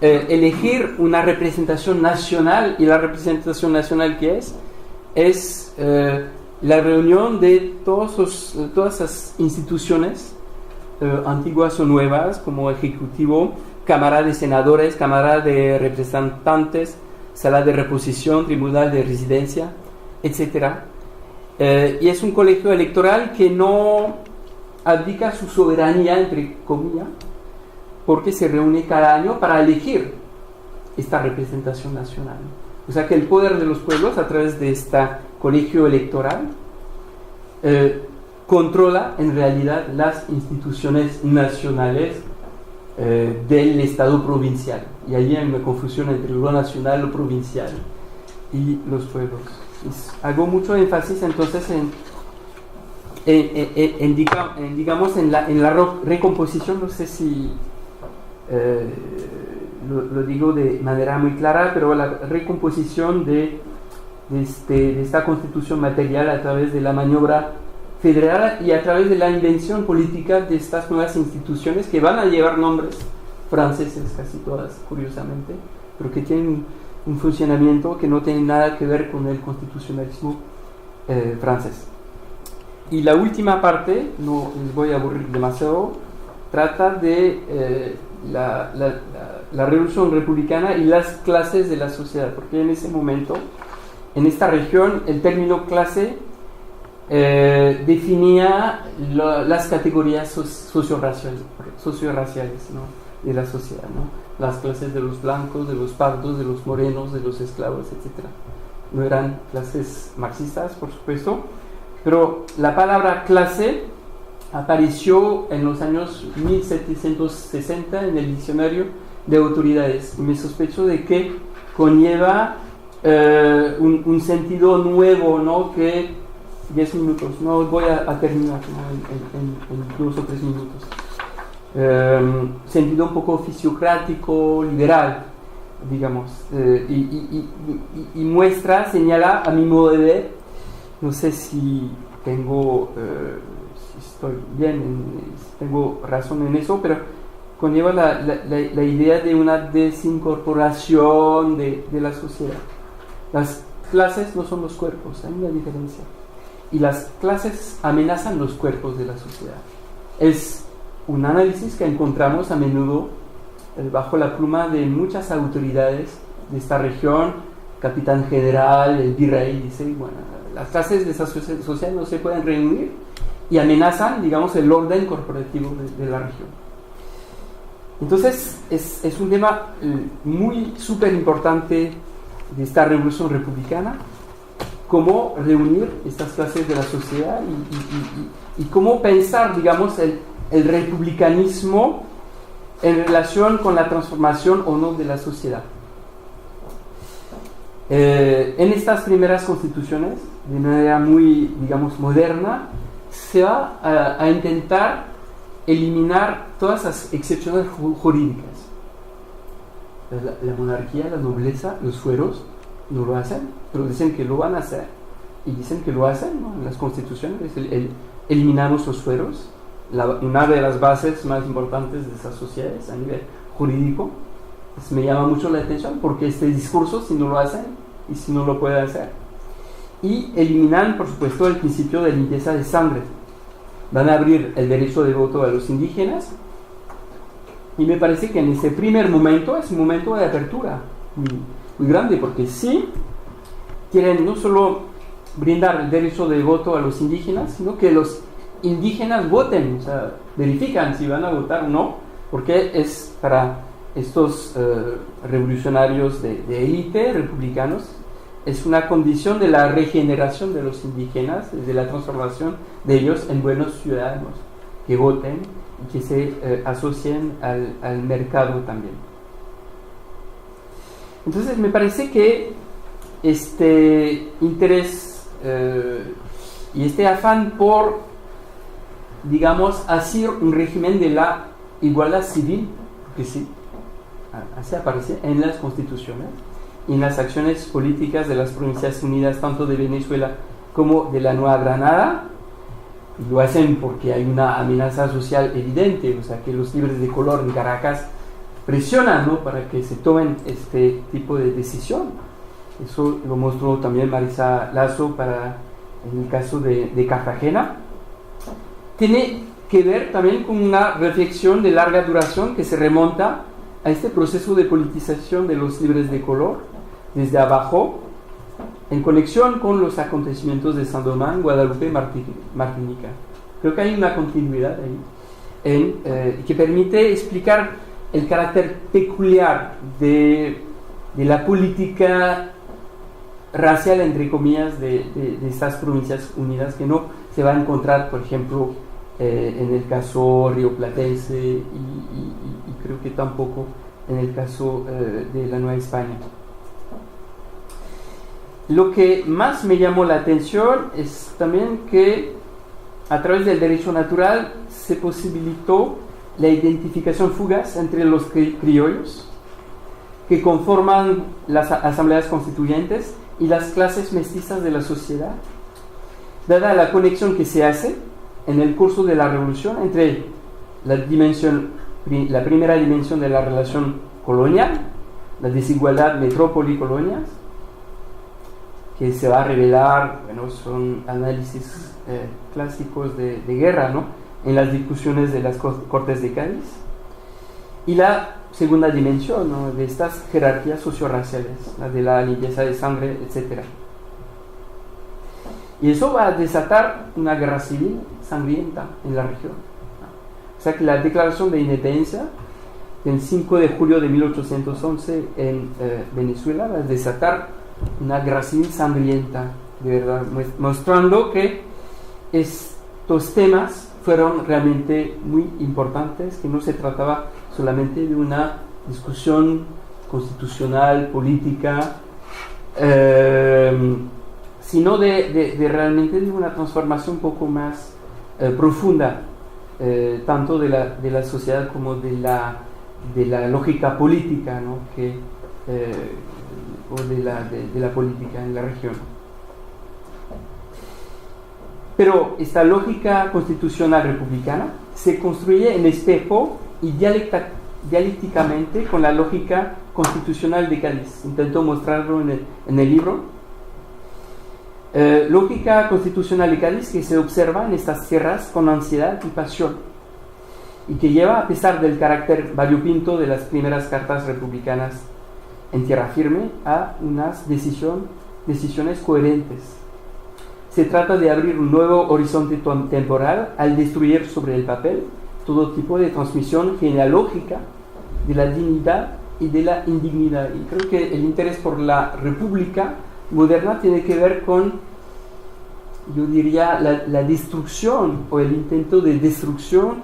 elegir una representación nacional, y la representación nacional que es la reunión de todas esas instituciones antiguas o nuevas, como Ejecutivo, Cámara de Senadores, Cámara de Representantes, Sala de Reposición, Tribunal de Residencia, etc. Y es un colegio electoral que no abdica su soberanía, entre comillas, porque se reúne cada año para elegir esta representación nacional. O sea que el poder de los pueblos, a través de este colegio electoral, controla en realidad las instituciones nacionales del Estado provincial. Y allí hay una confusión entre lo nacional, lo provincial y los pueblos. Hago mucho énfasis entonces digamos en la recomposición. No sé si lo digo de manera muy clara, pero la recomposición de esta constitución material a través de la maniobra federal y a través de la invención política de estas nuevas instituciones que van a llevar nombres franceses, casi todas, curiosamente, pero que tienen un funcionamiento que no tiene nada que ver con el constitucionalismo francés. Y la última parte, no les voy a aburrir demasiado, trata de la revolución republicana y las clases de la sociedad, porque en ese momento, en esta región, el término clase definía las categorías socio-raciales, ¿no?, de la sociedad, ¿no? Las clases de los blancos, de los pardos, de los morenos, de los esclavos, etc. No eran clases marxistas, por supuesto, pero la palabra clase apareció en los años 1760 en el diccionario de autoridades, y me sospecho de que conlleva un sentido nuevo, ¿no?, que 10 minutos, no voy a terminar, ¿no?, en 2 o 3 minutos. Sentido un poco fisiocrático, liberal, digamos, y muestra, señala, a mi modo de ver, no sé si tengo, si estoy bien, si tengo razón en eso, pero conlleva la idea de una desincorporación de la sociedad. Las clases no son los cuerpos, hay una diferencia. Y las clases amenazan los cuerpos de la sociedad. Es un análisis que encontramos a menudo bajo la pluma de muchas autoridades de esta región. Capitán general, el virrey, dice, bueno, las clases de esa sociedad no se pueden reunir y amenazan, digamos, el orden corporativo de la región. Entonces, es un tema muy súper importante de esta revolución republicana, cómo reunir estas clases de la sociedad y cómo pensar, digamos, el republicanismo en relación con la transformación o no de la sociedad. En estas primeras constituciones, de manera muy, digamos, moderna, se va a intentar eliminar todas las excepciones jurídicas. La monarquía, la nobleza, los fueros no lo hacen, pero dicen que lo van a hacer y dicen que lo hacen, ¿no? En las constituciones eliminamos los fueros, una de las bases más importantes de esas sociedades a nivel jurídico. Pues me llama mucho la atención porque este discurso, si no lo hacen y si no lo pueden hacer, y eliminan, por supuesto, el principio de limpieza de sangre. Van a abrir el derecho de voto a los indígenas y me parece que en ese primer momento es un momento de apertura muy grande, porque sí quieren no solo brindar el derecho de voto a los indígenas, sino que los indígenas voten, o sea, verifican si van a votar o no, porque es para estos revolucionarios de élite, republicanos, es una condición de la regeneración de los indígenas, de la transformación de ellos en buenos ciudadanos, que voten y que se asocien al mercado también. Entonces me parece que este interés y este afán por, digamos, hacer un régimen de la igualdad civil, que sí, así aparece en las constituciones y en las acciones políticas de las Provincias Unidas, tanto de Venezuela como de la Nueva Granada. Y lo hacen porque hay una amenaza social evidente, o sea, que los líderes de color en Caracas presionan, ¿no?, para que se tomen este tipo de decisión. Eso lo mostró también Marisa Lazo en el caso de Cartagena. Tiene que ver también con una reflexión de larga duración que se remonta a este proceso de politización de los líderes de color desde abajo, en conexión con los acontecimientos de Saint-Domingue, Guadalupe y Martinica. Creo que hay una continuidad ahí que permite explicar el carácter peculiar de la política racial, entre comillas, de estas Provincias Unidas, que no se va a encontrar, por ejemplo, en el caso rioplatense y creo que tampoco en el caso de la Nueva España. Lo que más me llamó la atención es también que a través del derecho natural se posibilitó la identificación fugaz entre los criollos que conforman las asambleas constituyentes y las clases mestizas de la sociedad, dada la conexión que se hace en el curso de la revolución entre la primera dimensión de la relación colonial, la desigualdad metrópoli-colonias, que se va a revelar, bueno, son análisis clásicos de guerra, ¿no?, en las discusiones de las Cortes de Cádiz, y la segunda dimensión, ¿no?, de estas jerarquías socio-raciales, la de la limpieza de sangre, etc. Y eso va a desatar una guerra civil sangrienta en la región. O sea que la declaración de independencia del 5 de julio de 1811 en Venezuela va a desatar una guerra civil sangrienta, de verdad, mostrando que estos temas fueron realmente muy importantes, que no se trataba solamente de una discusión constitucional, política, sino de realmente de una transformación un poco más profunda, tanto de la sociedad como de la lógica política, ¿no?, o de la política en la región. Pero esta lógica constitucional republicana se construye en espejo y dialécticamente con la lógica constitucional de Cádiz. Intento mostrarlo en el libro. Lógica constitucional de Cádiz que se observa en estas tierras con ansiedad y pasión, y que lleva, a pesar del carácter variopinto de las primeras cartas republicanas en tierra firme, a unas decisiones coherentes. Se trata de abrir un nuevo horizonte temporal al destruir sobre el papel todo tipo de transmisión genealógica de la dignidad y de la indignidad. Y creo que el interés por la república moderna tiene que ver con, yo diría, la destrucción o el intento de destrucción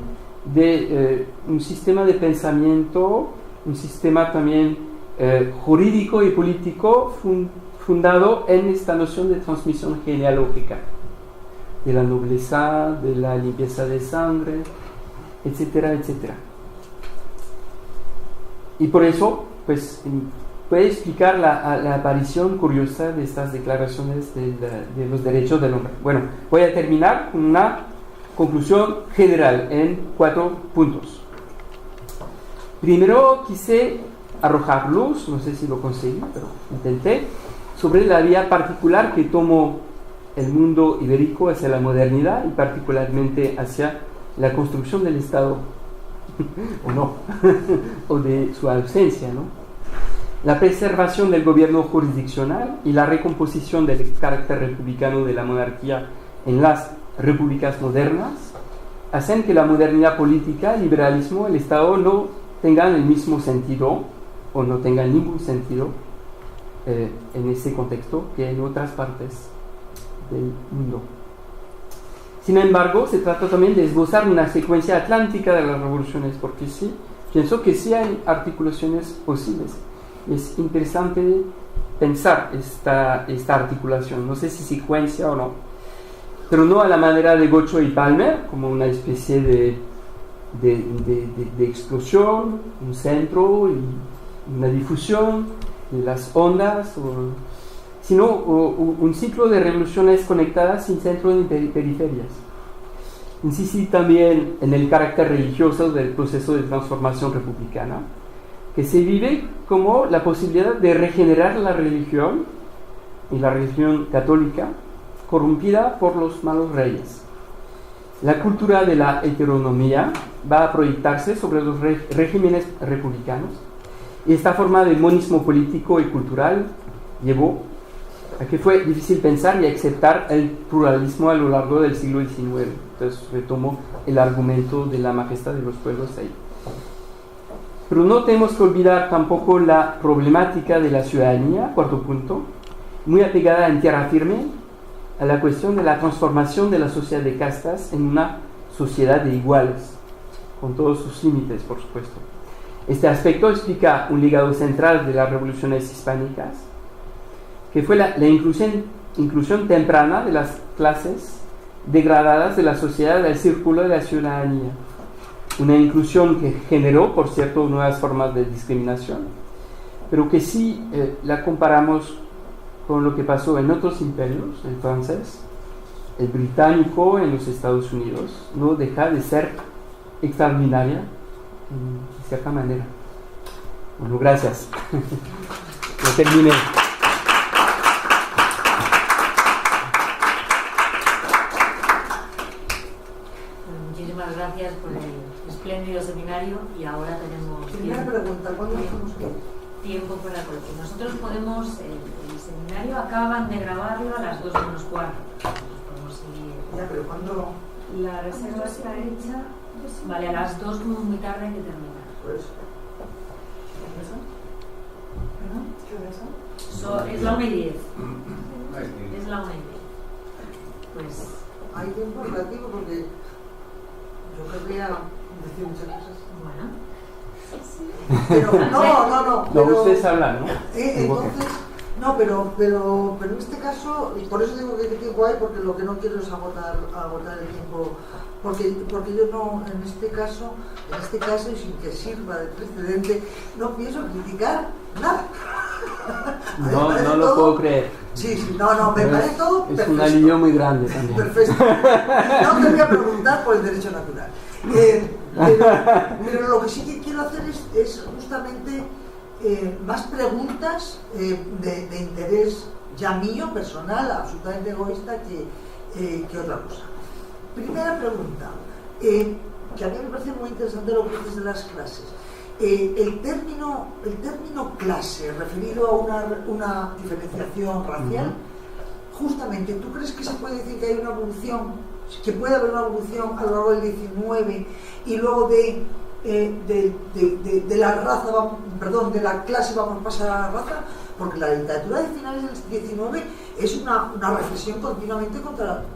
de un sistema de pensamiento, un sistema también jurídico y político fundado en esta noción de transmisión genealógica, de la nobleza, de la limpieza de sangre, etcétera, etcétera. Y por eso, pues, puede explicar la aparición curiosa de estas declaraciones de los derechos del hombre. Bueno, voy a terminar con una conclusión general en 4 puntos. Primero quise arrojar luz, no sé si lo conseguí, pero intenté, sobre la vía particular que tomó el mundo ibérico hacia la modernidad y particularmente hacia la construcción del Estado, o no, o de su ausencia, ¿no? La preservación del gobierno jurisdiccional y la recomposición del carácter republicano de la monarquía en las repúblicas modernas hacen que la modernidad política, el liberalismo, el Estado no tengan el mismo sentido o no tengan ningún sentido en ese contexto que en otras partes del mundo. Sin embargo, se trata también de esbozar una secuencia atlántica de las revoluciones, porque sí, pienso que sí hay articulaciones posibles. Es interesante pensar esta articulación, no sé si secuencia o no, pero no a la manera de Gocho y Palmer, como una especie de explosión, un centro y una difusión de las ondas, sino un ciclo de revoluciones conectadas sin centro ni periferias. Insistí también en el carácter religioso del proceso de transformación republicana, que se vive como la posibilidad de regenerar la religión, y la religión católica, corrompida por los malos reyes. La cultura de la heteronomía va a proyectarse sobre los regímenes republicanos, y esta forma de monismo político y cultural llevó a que fue difícil pensar y aceptar el pluralismo a lo largo del siglo XIX. Entonces retomo el argumento de la majestad de los pueblos ahí. Pero no tenemos que olvidar tampoco la problemática de la ciudadanía, cuarto punto, muy apegada en tierra firme a la cuestión de la transformación de la sociedad de castas en una sociedad de iguales, con todos sus límites, por supuesto. Este aspecto explica un legado central de las revoluciones hispánicas, que fue la inclusión temprana de las clases degradadas de la sociedad al círculo de la ciudadanía. Una inclusión que generó, por cierto, nuevas formas de discriminación, pero que si la comparamos con lo que pasó en otros imperios, el francés, el británico, en los Estados Unidos, no deja de ser extraordinaria de cierta manera. Bueno, gracias. Lo terminé. Muchísimas gracias por el espléndido seminario y ahora tenemos Primera pregunta, ¿cuándo hacemos qué? tiempo para la colección. Nosotros podemos, el seminario acaban de grabarlo a las 2:15. Podemos seguir. Ya, pero ¿cuándo? La reserva está hecha, vale, a las 2 muy tarde hay que terminar. Pues, ¿Perdón? ¿qué hora es? Es la 1:10. Es la 1:10. Pues Hay tiempo relativo porque yo querría decir muchas cosas. bueno. Pero, no. No, ustedes hablan, ¿no? Entonces, no, pero en este caso, y por eso digo que tiempo hay, porque lo que no quiero es agotar el tiempo, porque yo no, en este caso, y sin que sirva de precedente, no pienso criticar nada. No lo puedo creer. Sí, no, me parece todo es perfecto. un alivio muy grande también. Perfecto. No te voy a preguntar por el derecho natural. Pero lo que sí que quiero hacer es justamente más preguntas de interés ya mío, personal, absolutamente egoísta, que otra cosa. Primera pregunta, que a mí me parece muy interesante lo que dices de las clases. El término clase referido a una diferenciación racial, justamente, ¿tú crees que se puede decir que hay una evolución, que puede haber una evolución a lo largo del 19 y luego de la raza, de la clase vamos a pasar a la raza? Porque la literatura de finales del 19 es una reflexión continuamente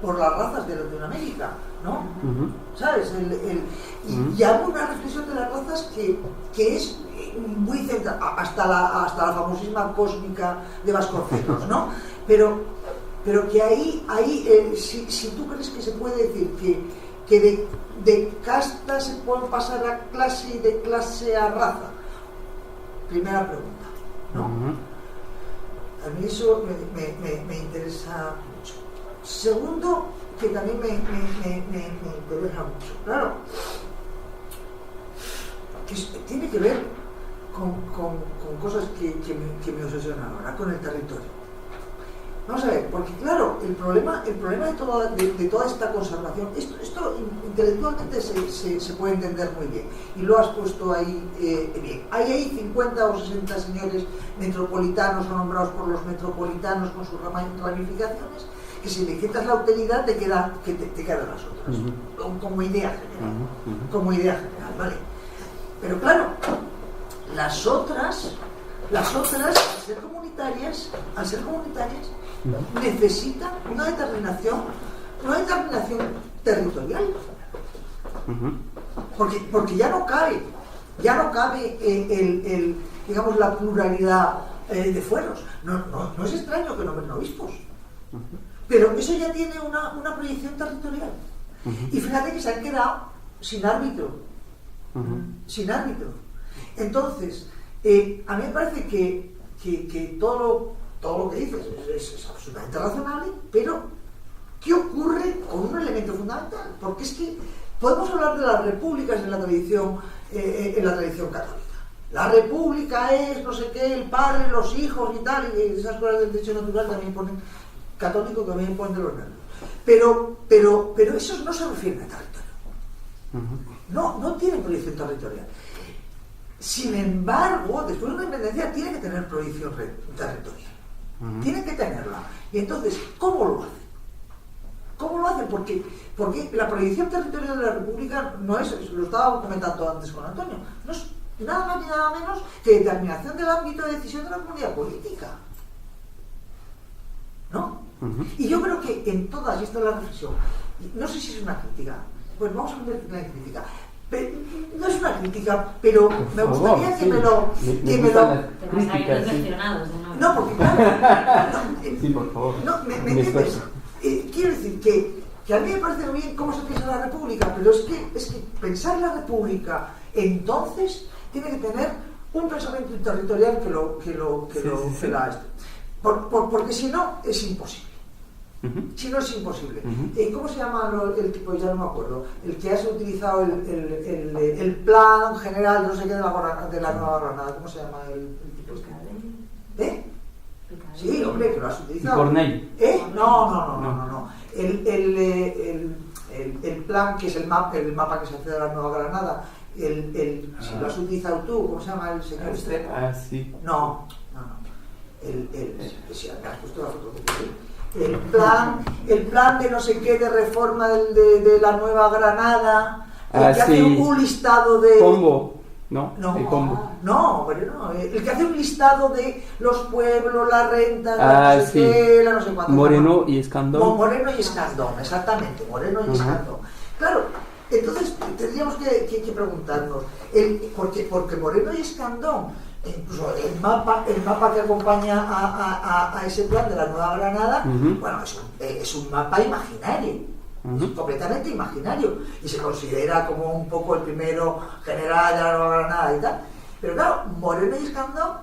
por las razas de Latinoamérica, ¿no? ¿Sabes? Y hago una reflexión de las razas que es muy central, hasta la famosísima cósmica de Vasconcelos, ¿no? Pero que ahí si tú crees que se puede decir que de casta se puede pasar a clase y de clase a raza. Primera pregunta, ¿no? A mí eso me interesa mucho. Segundo, que también me interesa mucho, claro, que tiene que ver con cosas que me obsesionan ahora, con el territorio. Vamos a ver, porque claro, el problema de toda esta conservación, esto intelectualmente se puede entender muy bien, y lo has puesto ahí bien. Hay ahí 50 o 60 señores metropolitanos o nombrados por los metropolitanos con sus ramificaciones, que si le quitas la utilidad te quedan las otras, como idea general, ¿vale? Pero claro, las otras al ser comunitarias necesitan una determinación territorial, porque ya no cabe digamos la pluralidad de fueros. No es extraño que nombren obispos, pero eso ya tiene una proyección territorial. Y fíjate que se han quedado sin árbitro. Entonces, a mí me parece que todo lo que dices es absolutamente razonable, pero ¿qué ocurre con un elemento fundamental? Porque es que podemos hablar de las repúblicas en la tradición católica. La república es no sé qué, el padre, los hijos y tal, y esas cosas del derecho natural también ponen católico, que también ponen de los nervios. Pero esos no se refieren a territorio. No tienen proyección territorial. Sin embargo, después de una independencia tiene que tener proyección territorial. Tiene que tenerla. Y entonces, ¿cómo lo hacen? ¿Cómo lo hacen? Porque la proyección territorial de la República no es, lo estaba comentando antes con Antonio, no es nada más ni nada menos que determinación del ámbito de decisión de la comunidad política. ¿No? Y yo creo que en todas, y esta es la reflexión, no sé si es una crítica, pues vamos a ver una crítica. No es una crítica, pero me gustaría que me lo... No, porque claro... Sí, por favor. No, ¿me entiendes? Quiero decir que a mí me parece muy bien cómo se piensa la República, pero es que pensar la República entonces tiene que tener un pensamiento territorial porque si no es imposible. Si no es imposible. ¿Cómo se llama el tipo? Ya no me acuerdo. El que has utilizado el plan general, no sé qué, de la Nueva Granada. ¿Cómo se llama el tipo este? Sí, hombre, que lo has utilizado. Cornell. No. El plan, que es el mapa que se hace de la Nueva Granada, si lo has utilizado tú, ¿cómo se llama el señor este? Sí. No. Si me has puesto la foto el plan de no sé qué de reforma de la Nueva Granada, que hace un listado de... Pombo, ¿no? El que hace un listado de los pueblos, la renta, la no sé qué, la no sé cuánto. Moreno y Escandón. Moreno y Escandón, exactamente, Moreno y Escandón. Claro, entonces tendríamos que preguntarnos, porque Moreno y Escandón, incluso el mapa que acompaña a ese plan de la Nueva Granada, bueno, es un mapa imaginario, es completamente imaginario, y se considera como un poco el primero general de la Nueva Granada y tal. Pero claro, Moreno y Escandón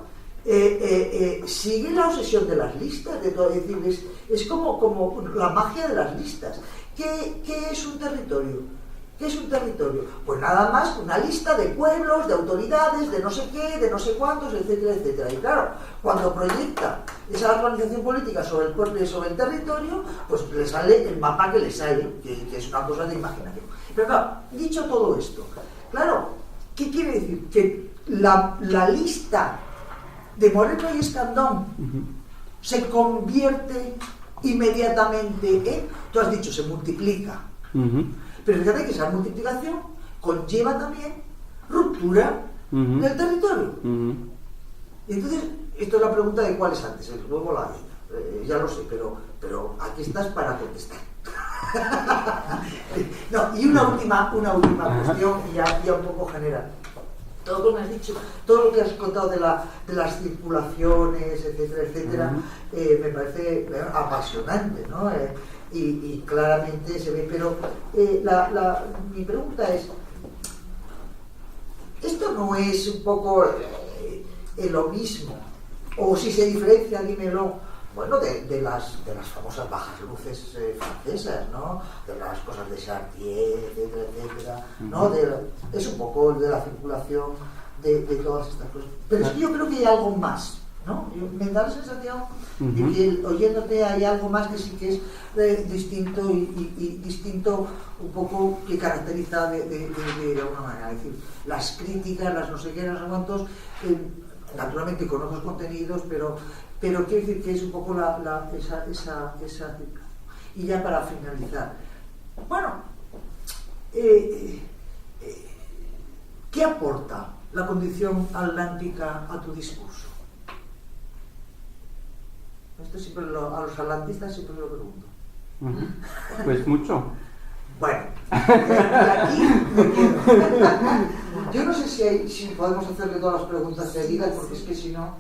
sigue la obsesión de las listas, de todo, es decir, es como la magia de las listas. ¿Qué es un territorio? ¿Qué es un territorio? Pues nada más que una lista de pueblos, de autoridades, de no sé qué, de no sé cuántos, etcétera, etcétera. Y claro, cuando proyecta esa organización política sobre el territorio, pues le sale el mapa que le sale, que es una cosa de imaginación. Pero claro, dicho todo esto, claro, ¿qué quiere decir? Que la lista de Moreno y Escandón se convierte inmediatamente en, tú has dicho, se multiplica. Pero fíjate que esa multiplicación conlleva también ruptura del territorio. Y entonces, esto es la pregunta de cuál es antes, el huevo o la gallina. Ya lo sé, pero aquí estás para contestar. No, y una última cuestión, y ya un poco general. Todo lo que has dicho, todo lo que has contado de las circulaciones, etcétera, etcétera, me parece apasionante, ¿no? Y claramente se ve, pero mi pregunta es, ¿esto no es un poco lo mismo? O si se diferencia, dímelo, bueno, de las famosas bajas luces francesas, ¿no? De las cosas de Chartier, etcétera, etcétera, ¿no? Es un poco de la circulación de todas estas cosas. Pero es que yo creo que hay algo más, ¿no? Me da la sensación de que oyéndote hay algo más que sí que es distinto y distinto un poco que caracteriza de alguna manera. Es decir, las críticas, las no sé qué, no sé cuántos, naturalmente con otros contenidos, pero quiero decir que es un poco esa y ya para finalizar, bueno, ¿qué aporta la condición atlántica a tu discurso? Esto siempre a los atlantistas siempre lo pregunto. Pues mucho. Bueno, y aquí me quedo. Yo no sé si podemos hacerle todas las preguntas seguidas, porque es que si no...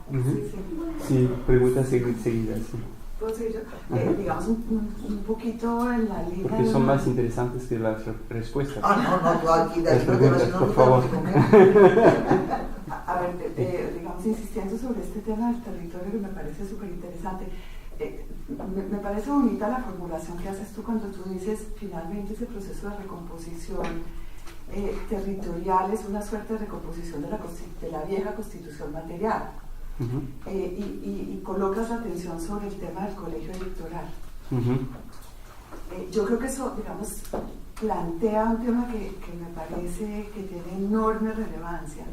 Sí, preguntas seguidas, sí. ¿Puedo seguir yo? Digamos un poquito en la línea... Porque son más interesantes que las respuestas. No, tú aquí de las preguntas, por favor. A ver, digamos, insistiendo sobre este tema del territorio que me parece súper interesante. Me parece bonita la formulación que haces tú cuando tú dices finalmente ese proceso de recomposición territorial es una suerte de recomposición de la vieja constitución material. Y colocas la atención sobre el tema del colegio electoral. Yo creo que eso, digamos, plantea un tema que me parece que tiene enorme relevancia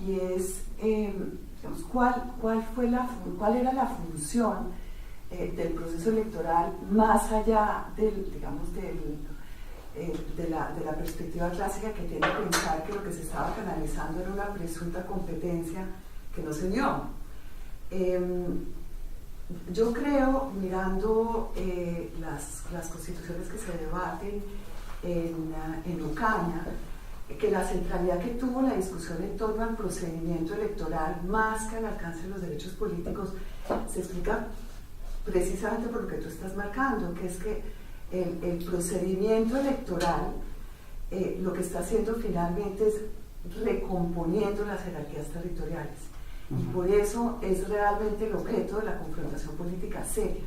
y es, digamos, cuál era la función del proceso electoral más allá de la perspectiva clásica que tiene que pensar que lo que se estaba canalizando era una presunta competencia que no se dio. Yo creo, mirando las constituciones que se debaten en Ocaña, que la centralidad que tuvo la discusión en torno al procedimiento electoral más que al alcance de los derechos políticos se explica precisamente por lo que tú estás marcando, que es que el procedimiento electoral lo que está haciendo finalmente es recomponiendo las jerarquías territoriales. Y por eso es realmente el objeto de la confrontación política seria.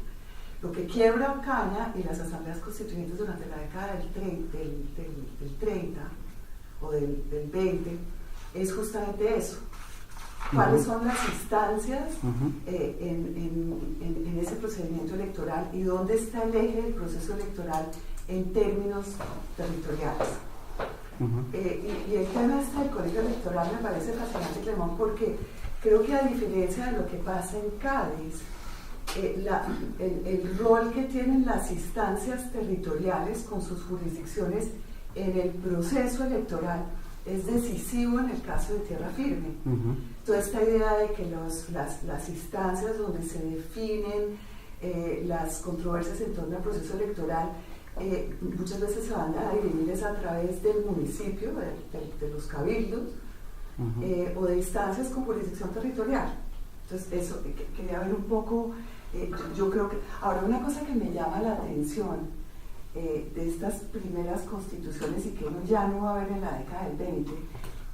Lo que quiebra Ocaña y las asambleas constituyentes durante la década del 30 o del 20 es justamente eso. ¿Cuáles son las instancias en ese procedimiento electoral y dónde está el eje del proceso electoral en términos territoriales? Y el tema del colegio electoral me parece fascinante, Clemón, porque creo que a diferencia de lo que pasa en Cádiz, el rol que tienen las instancias territoriales con sus jurisdicciones en el proceso electoral es decisivo en el caso de Tierra Firme. Toda esta idea de que las instancias donde se definen las controversias en torno al proceso electoral muchas veces se van a dirimir es a través del municipio, de los cabildos, o de instancias con jurisdicción territorial. Entonces, eso, quería ver un poco, yo creo que... Ahora, una cosa que me llama la atención de estas primeras constituciones y que uno ya no va a ver en la década del 20,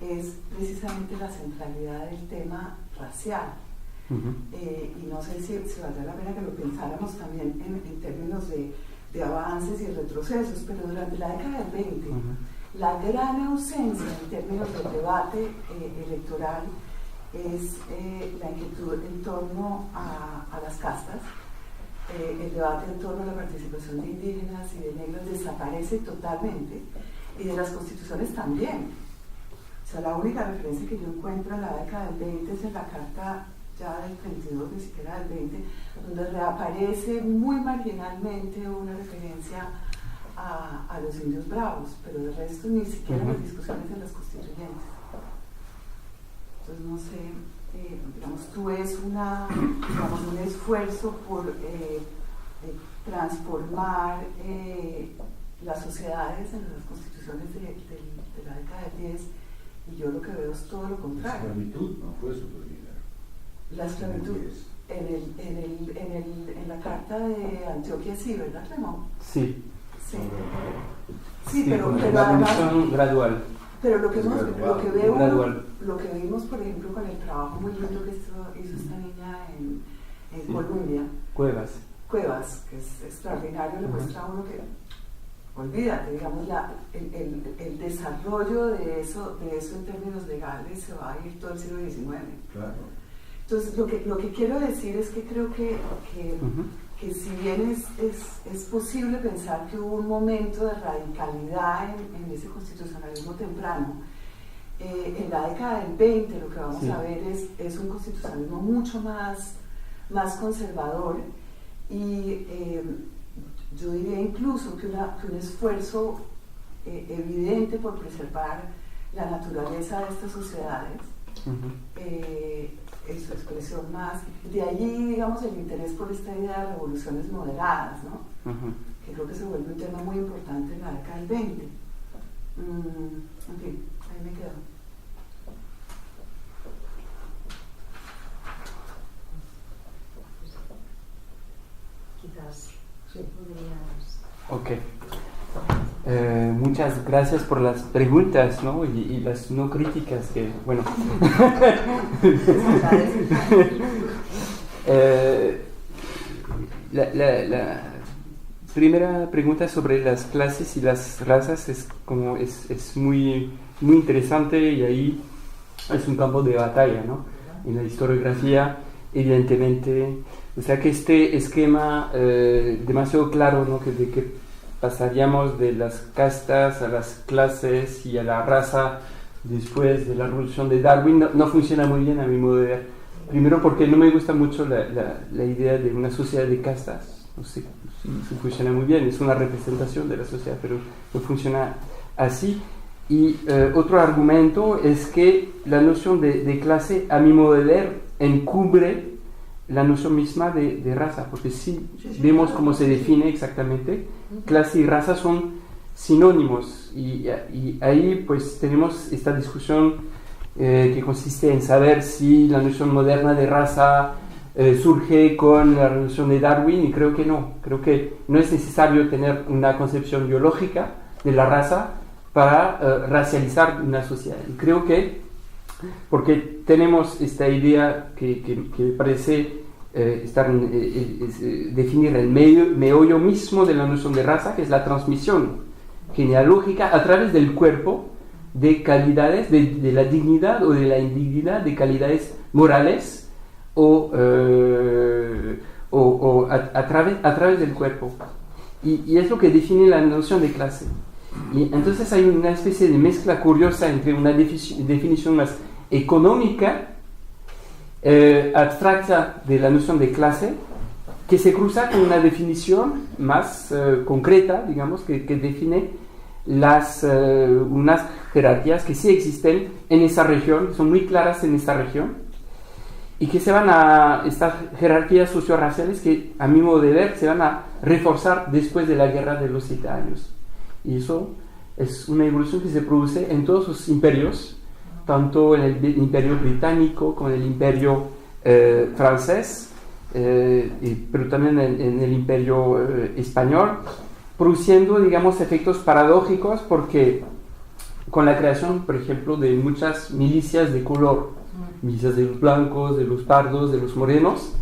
es precisamente la centralidad del tema racial. Y no sé si valdría la pena que lo pensáramos también en términos de avances y retrocesos, pero durante la década del 20, la gran ausencia en términos del debate electoral es la inquietud en torno a las castas. El debate en torno a la participación de indígenas y de negros desaparece totalmente, y de las constituciones también. O sea, la única referencia que yo encuentro en la década del 20 es en la carta ya del 32, ni siquiera del 20, donde reaparece muy marginalmente una referencia a los indios bravos, pero de resto ni siquiera las discusiones en las constituyentes. Entonces no sé, digamos, tú ves un esfuerzo por transformar las sociedades en las constituciones de la década del 10, y yo lo que veo es todo lo contrario. La esclavitud no fue superada. La esclavitud en la carta de Antioquia, sí, ¿verdad, Clemón? Sí. Sí, pero la además, evolución gradual. pero lo que vimos, por ejemplo, con el trabajo muy lindo que hizo esta niña en Colombia, Cuevas, que es extraordinario, le muestra a uno que, olvídate, digamos, el desarrollo de eso en términos legales se va a ir todo el siglo XIX. Claro. Entonces, lo que quiero decir es que creo que si bien es posible pensar que hubo un momento de radicalidad en ese constitucionalismo temprano, en la década del 20 lo que vamos a ver es un constitucionalismo mucho más conservador, y yo diría incluso que un esfuerzo evidente por preservar la naturaleza de estas sociedades, en su expresión más. De allí, digamos, el interés por esta idea de revoluciones moderadas, ¿no? Que creo que se vuelve un tema muy importante en la década del 20. En fin, ahí me quedo. Quizás podrías... Ok. Muchas gracias por las preguntas, ¿no? Y las no críticas que, bueno. La primera pregunta sobre las clases y las razas es muy interesante, y ahí es un campo de batalla, ¿no? En la historiografía, evidentemente. O sea que este esquema demasiado claro, ¿no? De que pasaríamos de las castas a las clases y a la raza después de la revolución de Darwin, no funciona muy bien a mi modo de ver. Primero porque no me gusta mucho la idea de una sociedad de castas. No sé si funciona muy bien, es una representación de la sociedad, pero no funciona así. Y otro argumento es que la noción de clase, a mi modo de ver, encubre la noción misma de raza, porque si vemos cómo se define exactamente, clase y raza son sinónimos, y ahí pues tenemos esta discusión que consiste en saber si la noción moderna de raza surge con la revolución de Darwin, y creo que no es necesario tener una concepción biológica de la raza para racializar una sociedad. Y creo que porque tenemos esta idea que me parece definir el meollo mismo de la noción de raza, que es la transmisión genealógica a través del cuerpo de calidades, de la dignidad o de la indignidad, de calidades morales o a través del cuerpo. Y es lo que define la noción de clase. Y entonces hay una especie de mezcla curiosa entre una definición más económica, abstracta de la noción de clase, que se cruza con una definición más concreta, digamos, que define unas jerarquías que sí existen en esa región, que son muy claras en esta región, y que se van a, estas jerarquías socio-raciales que, a mi modo de ver, se van a reforzar después de la Guerra de los 7 años. Y eso es una evolución que se produce en todos los imperios, tanto en el imperio británico como en el imperio francés, pero también en el imperio español, produciendo, digamos, efectos paradójicos, porque con la creación, por ejemplo, de muchas milicias de color milicias de los blancos, de los pardos, de los morenos,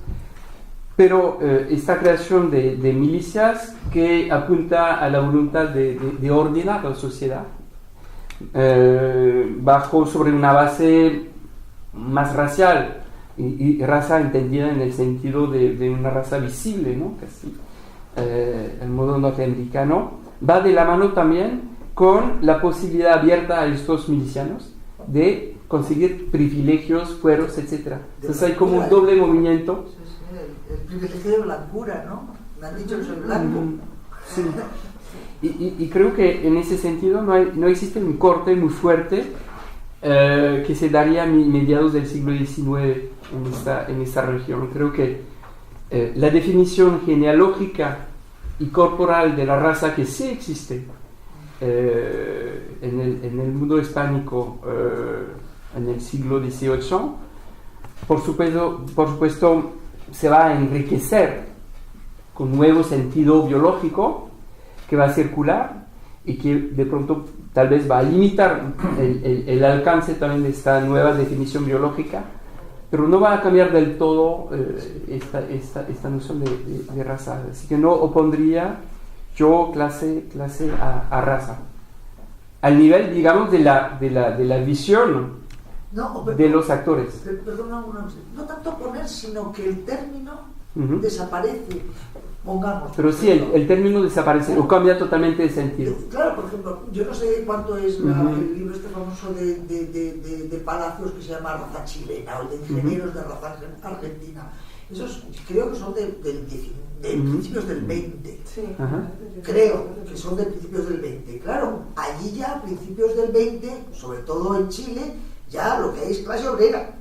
pero esta creación de milicias que apunta a la voluntad de ordenar la sociedad bajo sobre una base más racial y raza entendida en el sentido de una raza visible, ¿no? Casi el modo norteamericano, va de la mano también con la posibilidad abierta a estos milicianos de conseguir privilegios, fueros, etc. Entonces hay como un doble movimiento. El privilegio de blancura, ¿no? Me han dicho que soy blanco. Sí. Y creo que en ese sentido no existe un corte muy fuerte que se daría a mediados del siglo XIX en esta región. Creo que la definición genealógica y corporal de la raza que sí existe en el mundo hispánico en el siglo XVIII, por supuesto se va a enriquecer con nuevo sentido biológico que va a circular y que de pronto tal vez va a limitar el alcance también de esta nueva definición biológica, pero no va a cambiar del todo esta noción de raza. Así que no opondría yo clase a raza. Al nivel, digamos, de la visión de los actores. Perdona, no tanto poner, sino que el término desaparece, pongamos. Pero sí, el término desaparece o cambia totalmente de sentido. Claro, por ejemplo, yo no sé cuánto es el libro este famoso de Palacios que se llama Raza Chilena o el de Ingenieros de Raza Argentina. Esos creo que son de principios del 20. Sí. Creo que son de principios del 20. Claro, allí ya a principios del 20, sobre todo en Chile, ya lo que hay es clase obrera.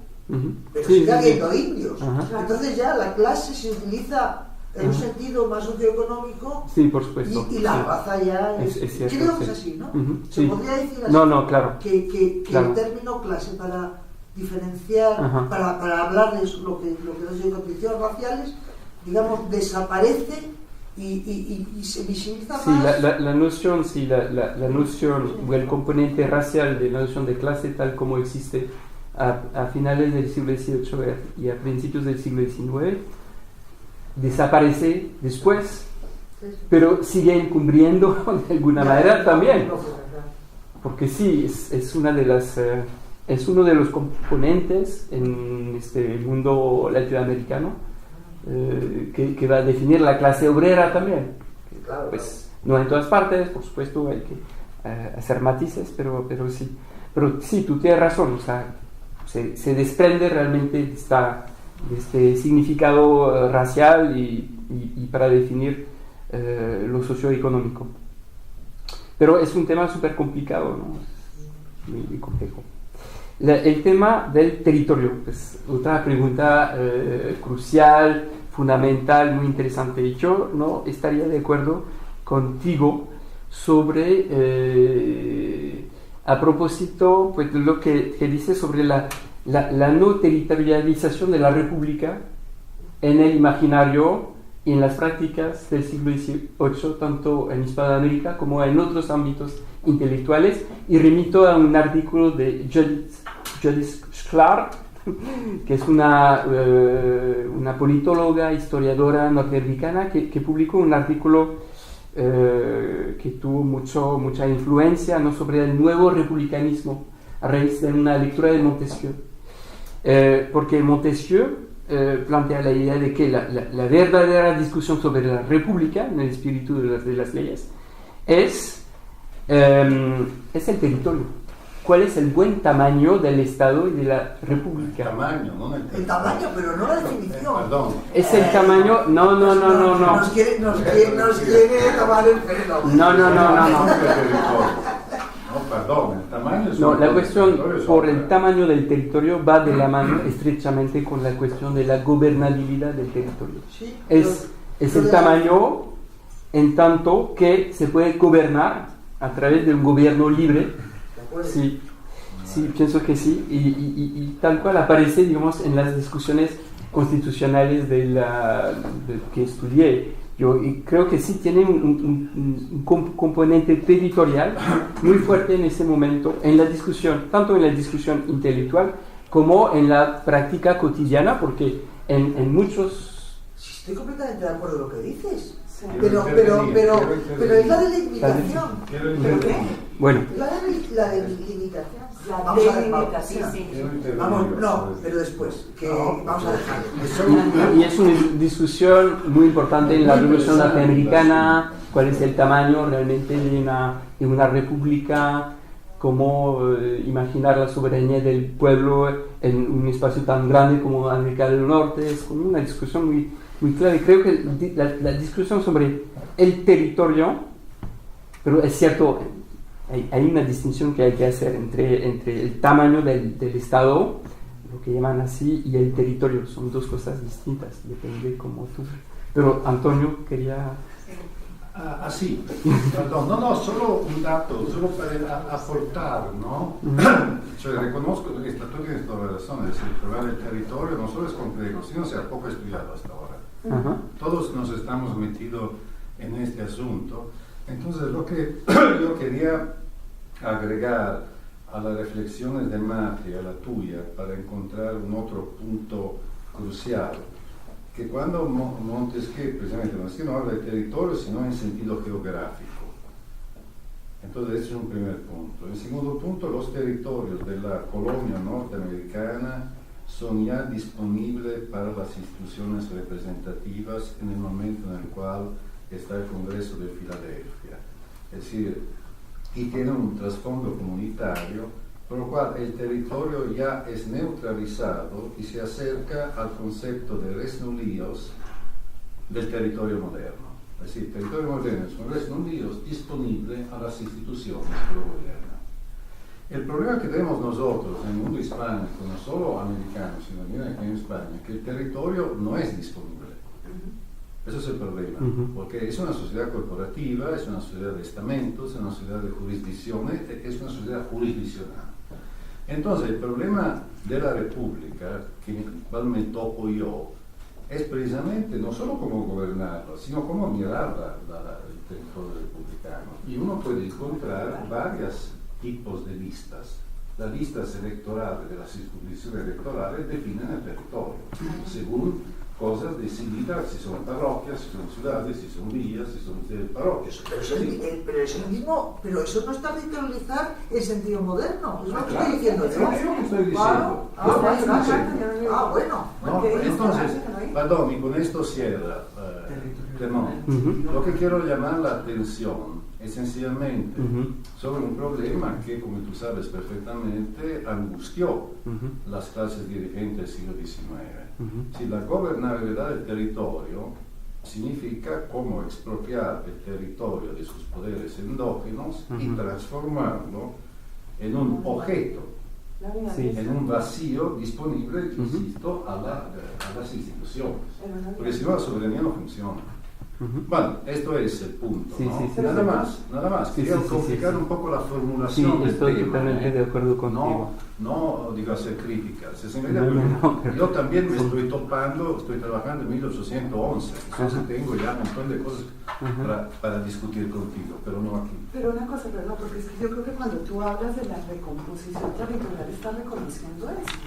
Pero sigue habiendo indios. Entonces ya la clase se utiliza en un sentido más socioeconómico. Sí, por supuesto. Y la raza ya es cierto, creo que es así, ¿no? Se podría decir así. No, claro. Que el término clase para diferenciar, para hablar de lo que son condiciones raciales, digamos, desaparece y se visibiliza más. Sí, la noción o el componente racial de la noción de clase tal como existe a finales del siglo XVIII y a principios del siglo XIX desaparece después, pero sigue encubriendo de alguna manera también, porque sí, es uno de los componentes en este mundo latinoamericano que va a definir la clase obrera también. Pues no en todas partes, por supuesto, hay que hacer matices, pero sí. Pero sí, tú tienes razón, o sea, se desprende realmente de este significado racial y para definir lo socioeconómico. Pero es un tema súper complicado, ¿no? Muy complejo. El tema del territorio es otra pregunta crucial, fundamental, muy interesante. Y yo no estaría de acuerdo contigo sobre, a propósito, pues, lo que dice sobre la no territorialización de la República en el imaginario y en las prácticas del siglo XVIII, tanto en Hispanoamérica como en otros ámbitos intelectuales, y remito a un artículo de Judith Shklar, que es una politóloga, historiadora norteamericana, que publicó un artículo que tuvo mucha influencia, ¿no?, sobre el nuevo republicanismo a raíz de una lectura de Montesquieu, porque Montesquieu plantea la idea de que la verdadera discusión sobre la república, en el espíritu de las leyes, es el territorio. ¿Cuál es el buen tamaño del Estado y de la república? El tamaño, no el tamaño, pero no la definición. Perdón. Es el tamaño. No. Nos quiere tomar el pelo. No. No, perdón, el tamaño es No, la cuestión por el tamaño del territorio va de la mano estrechamente con la cuestión de la gobernabilidad del territorio. Sí, es el tamaño en tanto que se puede gobernar a través de un gobierno libre. Sí, pienso que sí, y tal cual aparece, digamos, en las discusiones constitucionales que estudié. Yo creo que sí tiene un componente territorial muy fuerte en ese momento, en la discusión, tanto en la discusión intelectual como en la práctica cotidiana, porque en muchos... Sí, estoy completamente de acuerdo con lo que dices. Sí. Pero es la delimitación. Quiero ¿Pero qué? Bueno, La delimitación. La Vamos a ver, Pablo. delimitación. Sí, sí. Vamos, no, pero después, que vamos a y dejarlo. es una discusión muy importante en la Revolución Norteamericana, cuál es el tamaño realmente de una república, cómo imaginar la soberanía del pueblo en un espacio tan grande como América del Norte. Es como una discusión muy clara, y creo que la discusión sobre el territorio, pero es cierto, hay una distinción que hay que hacer entre el tamaño del Estado, lo que llaman así, y el territorio. Son dos cosas distintas, depende cómo tú... Pero Antonio quería... sì, pardon, no, solo un dato, solo per apportare, ¿no? Cioè riconosco che tu tienes toda la razón, es decir, el problema del territorio no solo es complejo, sino se ha poco estudiado hasta ahora. Ajá. Todos nos estamos metidos en este asunto. Entonces, lo que yo quería agregar a las reflexiones de Matri, a la tuya, para encontrar un otro punto crucial, que cuando Montesquieu, precisamente, no habla de territorio, sino en sentido geográfico. Entonces, ese es un primer punto. En segundo punto, los territorios de la colonia norteamericana son ya disponibles para las instituciones representativas en el momento en el cual está el Congreso de Filadelfia. Es decir, y tiene un trasfondo comunitario, por lo cual el territorio ya es neutralizado y se acerca al concepto de res nullius del territorio moderno. Es decir, el territorio moderno es un res nullius disponible a las instituciones que lo gobiernan. El problema que tenemos nosotros en el mundo hispánico, no solo americano, sino también aquí en España, que el territorio no es disponible. Eso es el problema, porque es una sociedad corporativa, es una sociedad de estamentos, es una sociedad de jurisdicciones, es una sociedad jurisdiccional. Entonces, el problema de la República, que cual me toco yo, es precisamente no solo cómo gobernarla, sino cómo mirar el territorio republicano. Y uno puede encontrar varios tipos de listas. Las listas electorales de las circunscripciones electorales definen el territorio, según cosas decididas, si son parroquias, si son ciudades, si son villas, si son parroquias. Pero eso no está ritualizar el sentido moderno. Es lo que estoy diciendo yo. Es lo que estoy diciendo. Bueno. No, entonces, perdón, y con esto cierra, Clement. Lo que quiero llamar la atención esencialmente sobre un problema que, como tú sabes perfectamente, angustió las clases dirigentes del siglo XIX. Si la gobernabilidad del territorio significa cómo expropiar el territorio de sus poderes endógenos y transformarlo en un objeto, en un vacío disponible, insisto, a las instituciones. Porque si no, la soberanía no funciona. Bueno, esto es el punto, ¿no? Nada más. Quería complicar un poco la formulación del estoy tema. Totalmente de acuerdo contigo. No digo hacer críticas. No, yo también me estoy trabajando en 1811, entonces tengo ya un montón de cosas para discutir contigo, pero no aquí. Pero una cosa, perdón, porque es que yo creo que cuando tú hablas de la recomposición territorial estás reconociendo eso.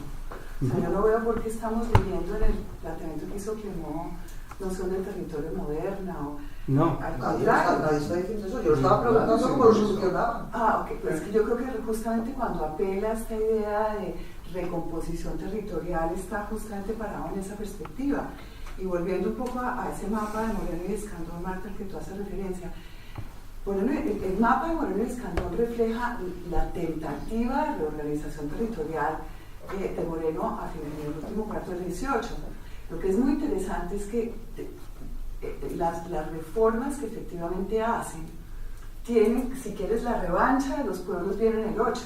O sea, yo no veo por qué estamos viviendo en el planteamiento que hizo Clement, noción del territorio moderna o no. al Nadie está diciendo eso. Yo lo estaba preguntando cómo lo solucionaban. Ok, pues es que yo creo que justamente cuando apela a esta idea de recomposición territorial está justamente parado en esa perspectiva. Y volviendo un poco a ese mapa de Moreno y Escandón, Marta, al que tú haces referencia. El mapa de Moreno y Escandón refleja la tentativa de reorganización territorial de Moreno a finales del último cuarto del 18. Lo que es muy interesante es que las reformas que efectivamente hacen tienen, si quieres, la revancha de los pueblos viene en el 8.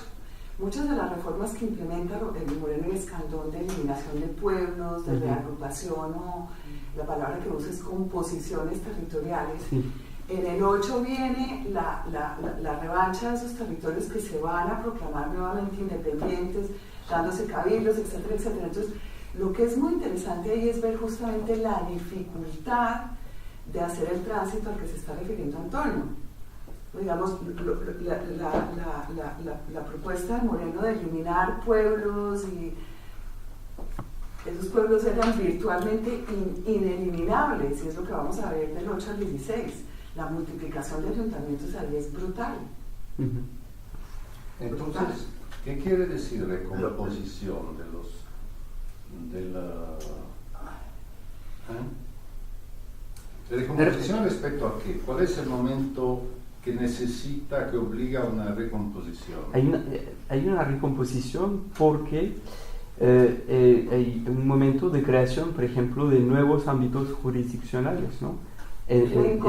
Muchas de las reformas que implementa el Moreno y Escandón de eliminación de pueblos, de reagrupación o la palabra que usa es composiciones territoriales, en el 8 viene la revancha de esos territorios que se van a proclamar nuevamente independientes, dándose cabildos, etcétera, etcétera. Entonces, lo que es muy interesante ahí es ver justamente la dificultad de hacer el tránsito al que se está refiriendo Antonio. Digamos, la propuesta de Moreno de eliminar pueblos y esos pueblos eran virtualmente ineliminables, y es lo que vamos a ver del 8 al 16. La multiplicación de ayuntamientos ahí es brutal. Entonces, ¿qué quiere decir recomposición recomposición respecto a qué? ¿Cuál es el momento que necesita, que obliga a una recomposición? Hay una recomposición porque hay un momento de creación, por ejemplo, de nuevos ámbitos jurisdiccionales, ¿no? En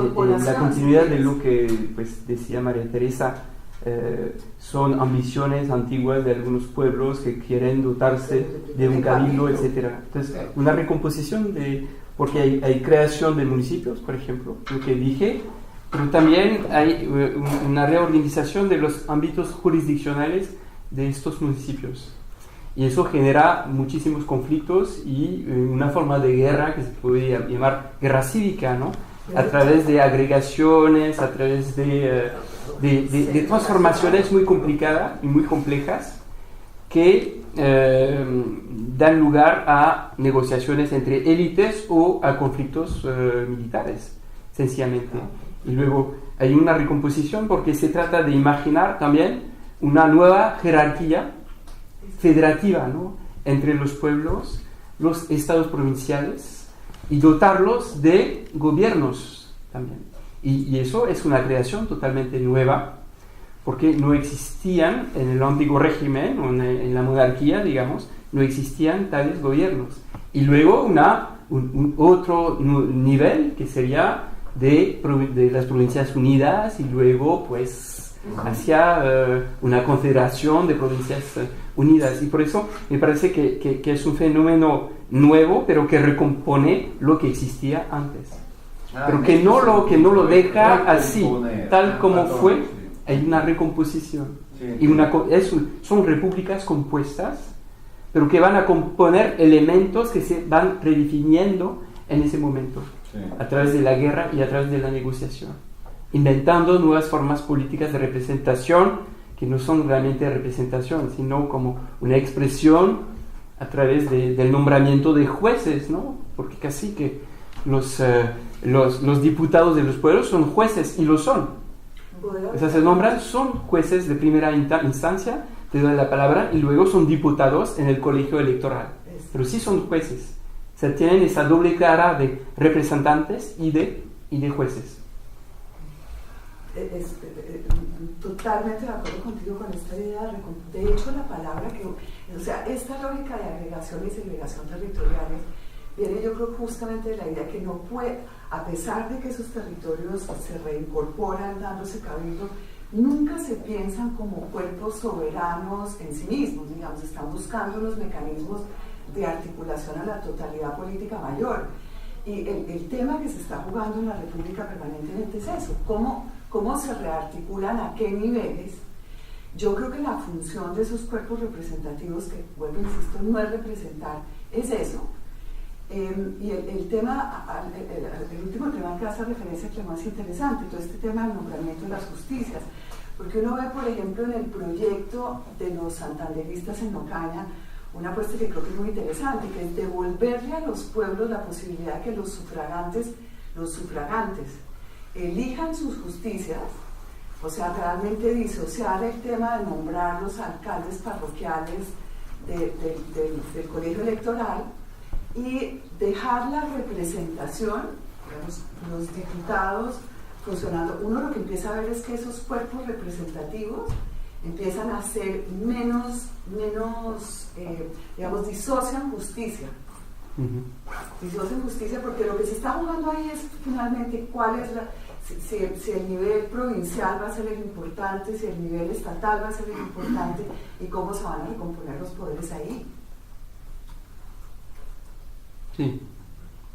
la continuidad de lo que pues, decía María Teresa, son ambiciones antiguas de algunos pueblos que quieren dotarse de un cabildo, etc. Entonces, una recomposición porque hay creación de municipios, por ejemplo, lo que dije, pero también hay una reorganización de los ámbitos jurisdiccionales de estos municipios. Y eso genera muchísimos conflictos y una forma de guerra que se puede llamar guerra cívica, ¿no? A través de agregaciones, a través de transformaciones muy complicadas y muy complejas que dan lugar a negociaciones entre élites o a conflictos militares, sencillamente. Y luego hay una recomposición porque se trata de imaginar también una nueva jerarquía federativa, ¿no? Entre los pueblos, los estados provinciales, y dotarlos de gobiernos también. Y eso es una creación totalmente nueva, porque no existían en el antiguo régimen, o en la monarquía, digamos, no existían tales gobiernos. Y luego un otro nivel que sería de las Provincias Unidas, y luego pues hacia una confederación de Provincias Unidas. Y por eso me parece que es un fenómeno nuevo, pero que recompone lo que existía antes. Pero que no lo deja así, tal como fue. Hay una recomposición. Y son repúblicas compuestas, pero que van a componer elementos que se van redefiniendo en ese momento, a través de la guerra y a través de la negociación, inventando nuevas formas políticas de representación que no son realmente representación, sino como una expresión a través del nombramiento de jueces, ¿no? Porque casi que los diputados de los pueblos son jueces, y lo son. O sea, se nombran, son jueces de primera instancia, te doy la palabra, y luego son diputados en el colegio electoral. Pero sí son jueces. O sea, tienen esa doble cara de representantes y de jueces. Totalmente de acuerdo contigo con esta idea. De hecho, la palabra esta lógica de agregación y segregación territoriales viene, yo creo, justamente de la idea que no puede, a pesar de que esos territorios se reincorporan dándose cabildo, nunca se piensan como cuerpos soberanos en sí mismos, digamos, están buscando unos mecanismos de articulación a la totalidad política mayor. Y el tema que se está jugando en la República permanentemente es eso, cómo se rearticulan, a qué niveles. Yo creo que la función de esos cuerpos representativos, que vuelvo, insisto, no es representar, es eso. Y el último tema al que hace referencia, que es más interesante, todo este tema del nombramiento de las justicias, porque uno ve, por ejemplo, en el proyecto de los santanderistas en Ocaña, una apuesta que creo que es muy interesante, que es devolverle a los pueblos la posibilidad de que los sufragantes elijan sus justicias, o sea, realmente disociar el tema de nombrar los alcaldes parroquiales del colegio electoral y dejar la representación, digamos, los diputados funcionando. Uno lo que empieza a ver es que esos cuerpos representativos empiezan a ser menos digamos, disocian justicia. Disocian justicia, porque lo que se está jugando ahí es finalmente cuál es si el nivel provincial va a ser el importante, si el nivel estatal va a ser el importante, y cómo se van a recomponer los poderes ahí. Sí,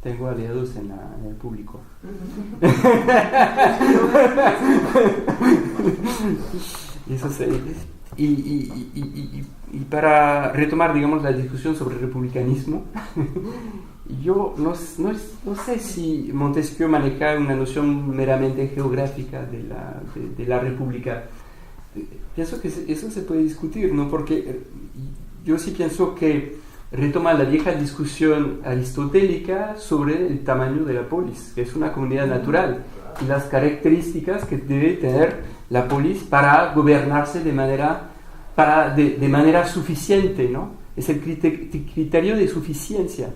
tengo aliados en el público. Eso sí. Y para retomar, digamos, la discusión sobre el republicanismo, yo no sé si Montesquieu maneja una noción meramente geográfica de la república. Pienso que eso se puede discutir, ¿no? Porque yo sí pienso que retoma la vieja discusión aristotélica sobre el tamaño de la polis, que es una comunidad natural, y las características que debe tener la polis para gobernarse de manera suficiente, ¿no? Es el criterio de suficiencia.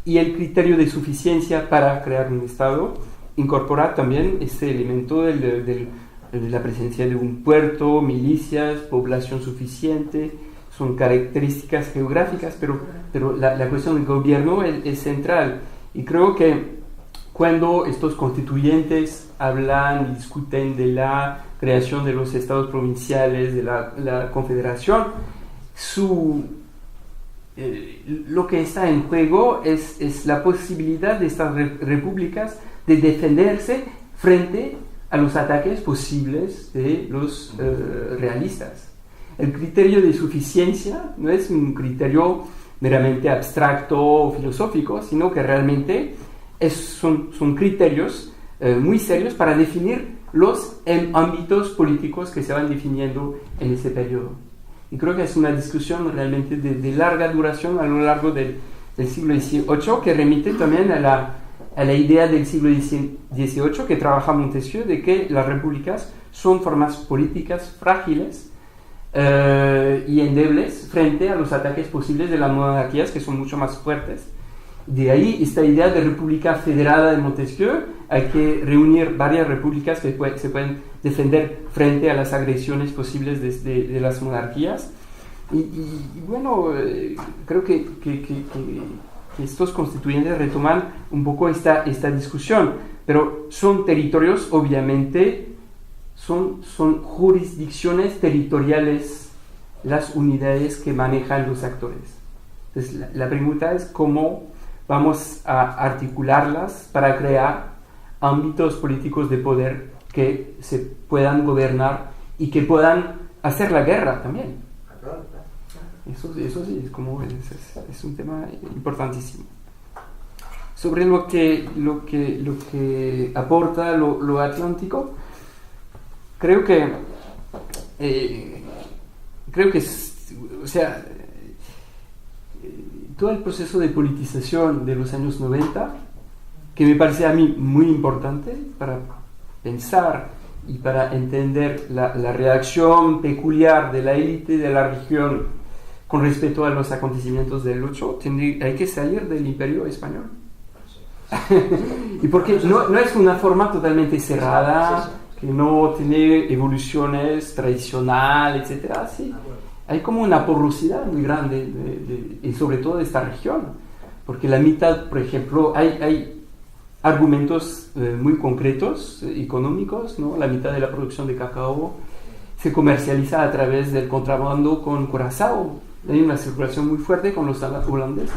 Y el criterio de suficiencia para crear un Estado incorpora también este elemento de la presencia de un puerto, milicias, población suficiente. Son características geográficas, pero la cuestión del gobierno es central. Y creo que cuando estos constituyentes hablan y discuten de la creación de los estados provinciales, de la confederación, lo que está en juego es la posibilidad de estas repúblicas de defenderse frente a los ataques posibles de los realistas. El criterio de suficiencia no es un criterio meramente abstracto o filosófico, sino que realmente son criterios muy serios para definir los ámbitos políticos que se van definiendo en ese periodo. Y creo que es una discusión realmente de larga duración a lo largo del siglo XVIII, que remite también a la idea del siglo XVIII que trabaja Montesquieu, de que las repúblicas son formas políticas frágiles y endebles frente a los ataques posibles de las monarquías, que son mucho más fuertes. De ahí esta idea de república federada de Montesquieu. Hay que reunir varias repúblicas que se pueden defender frente a las agresiones posibles de las monarquías. Y bueno, creo que estos constituyentes retoman un poco esta discusión, pero son territorios, obviamente, son jurisdicciones territoriales las unidades que manejan los actores. Entonces la pregunta es cómo vamos a articularlas para crear ámbitos políticos de poder que se puedan gobernar y que puedan hacer la guerra también. Eso sí, es un tema importantísimo. Sobre lo que aporta lo atlántico, creo que todo el proceso de politización de los años 90, que me parece a mí muy importante para pensar y para entender la reacción peculiar de la élite de la región con respecto a los acontecimientos del 8, hay que salir del Imperio Español. Y porque no es una forma totalmente cerrada, que no tiene evoluciones tradicionales, etc. Sí, hay como una porosidad muy grande, y sobre todo de esta región, porque la mitad, por ejemplo, hay argumentos muy concretos, económicos, ¿no? La mitad de la producción de cacao se comercializa a través del contrabando con Curazao. Hay una circulación muy fuerte con los holandeses.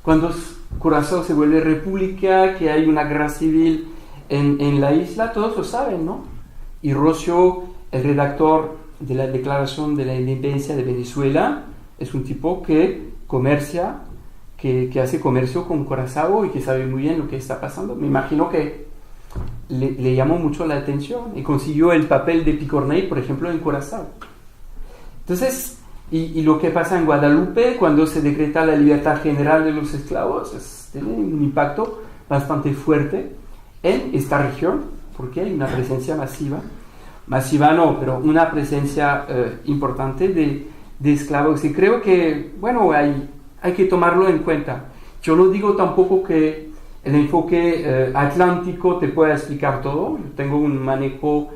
Cuando Curazao se vuelve república, que hay una guerra civil en la isla, todos lo saben, ¿no? Y Rocio, el redactor de la Declaración de la Independencia de Venezuela, es un tipo que comercia, que hace comercio con Curazao y que sabe muy bien lo que está pasando. Me imagino que le llamó mucho la atención y consiguió el papel de Picornell, por ejemplo, en Curazao. Entonces, y lo que pasa en Guadalupe cuando se decreta la libertad general de los esclavos tiene un impacto bastante fuerte en esta región, porque hay una presencia masiva no, pero una presencia importante de esclavos. Y creo que, bueno, hay que tomarlo en cuenta. Yo no digo tampoco que el enfoque atlántico te pueda explicar todo. Yo tengo un manejo,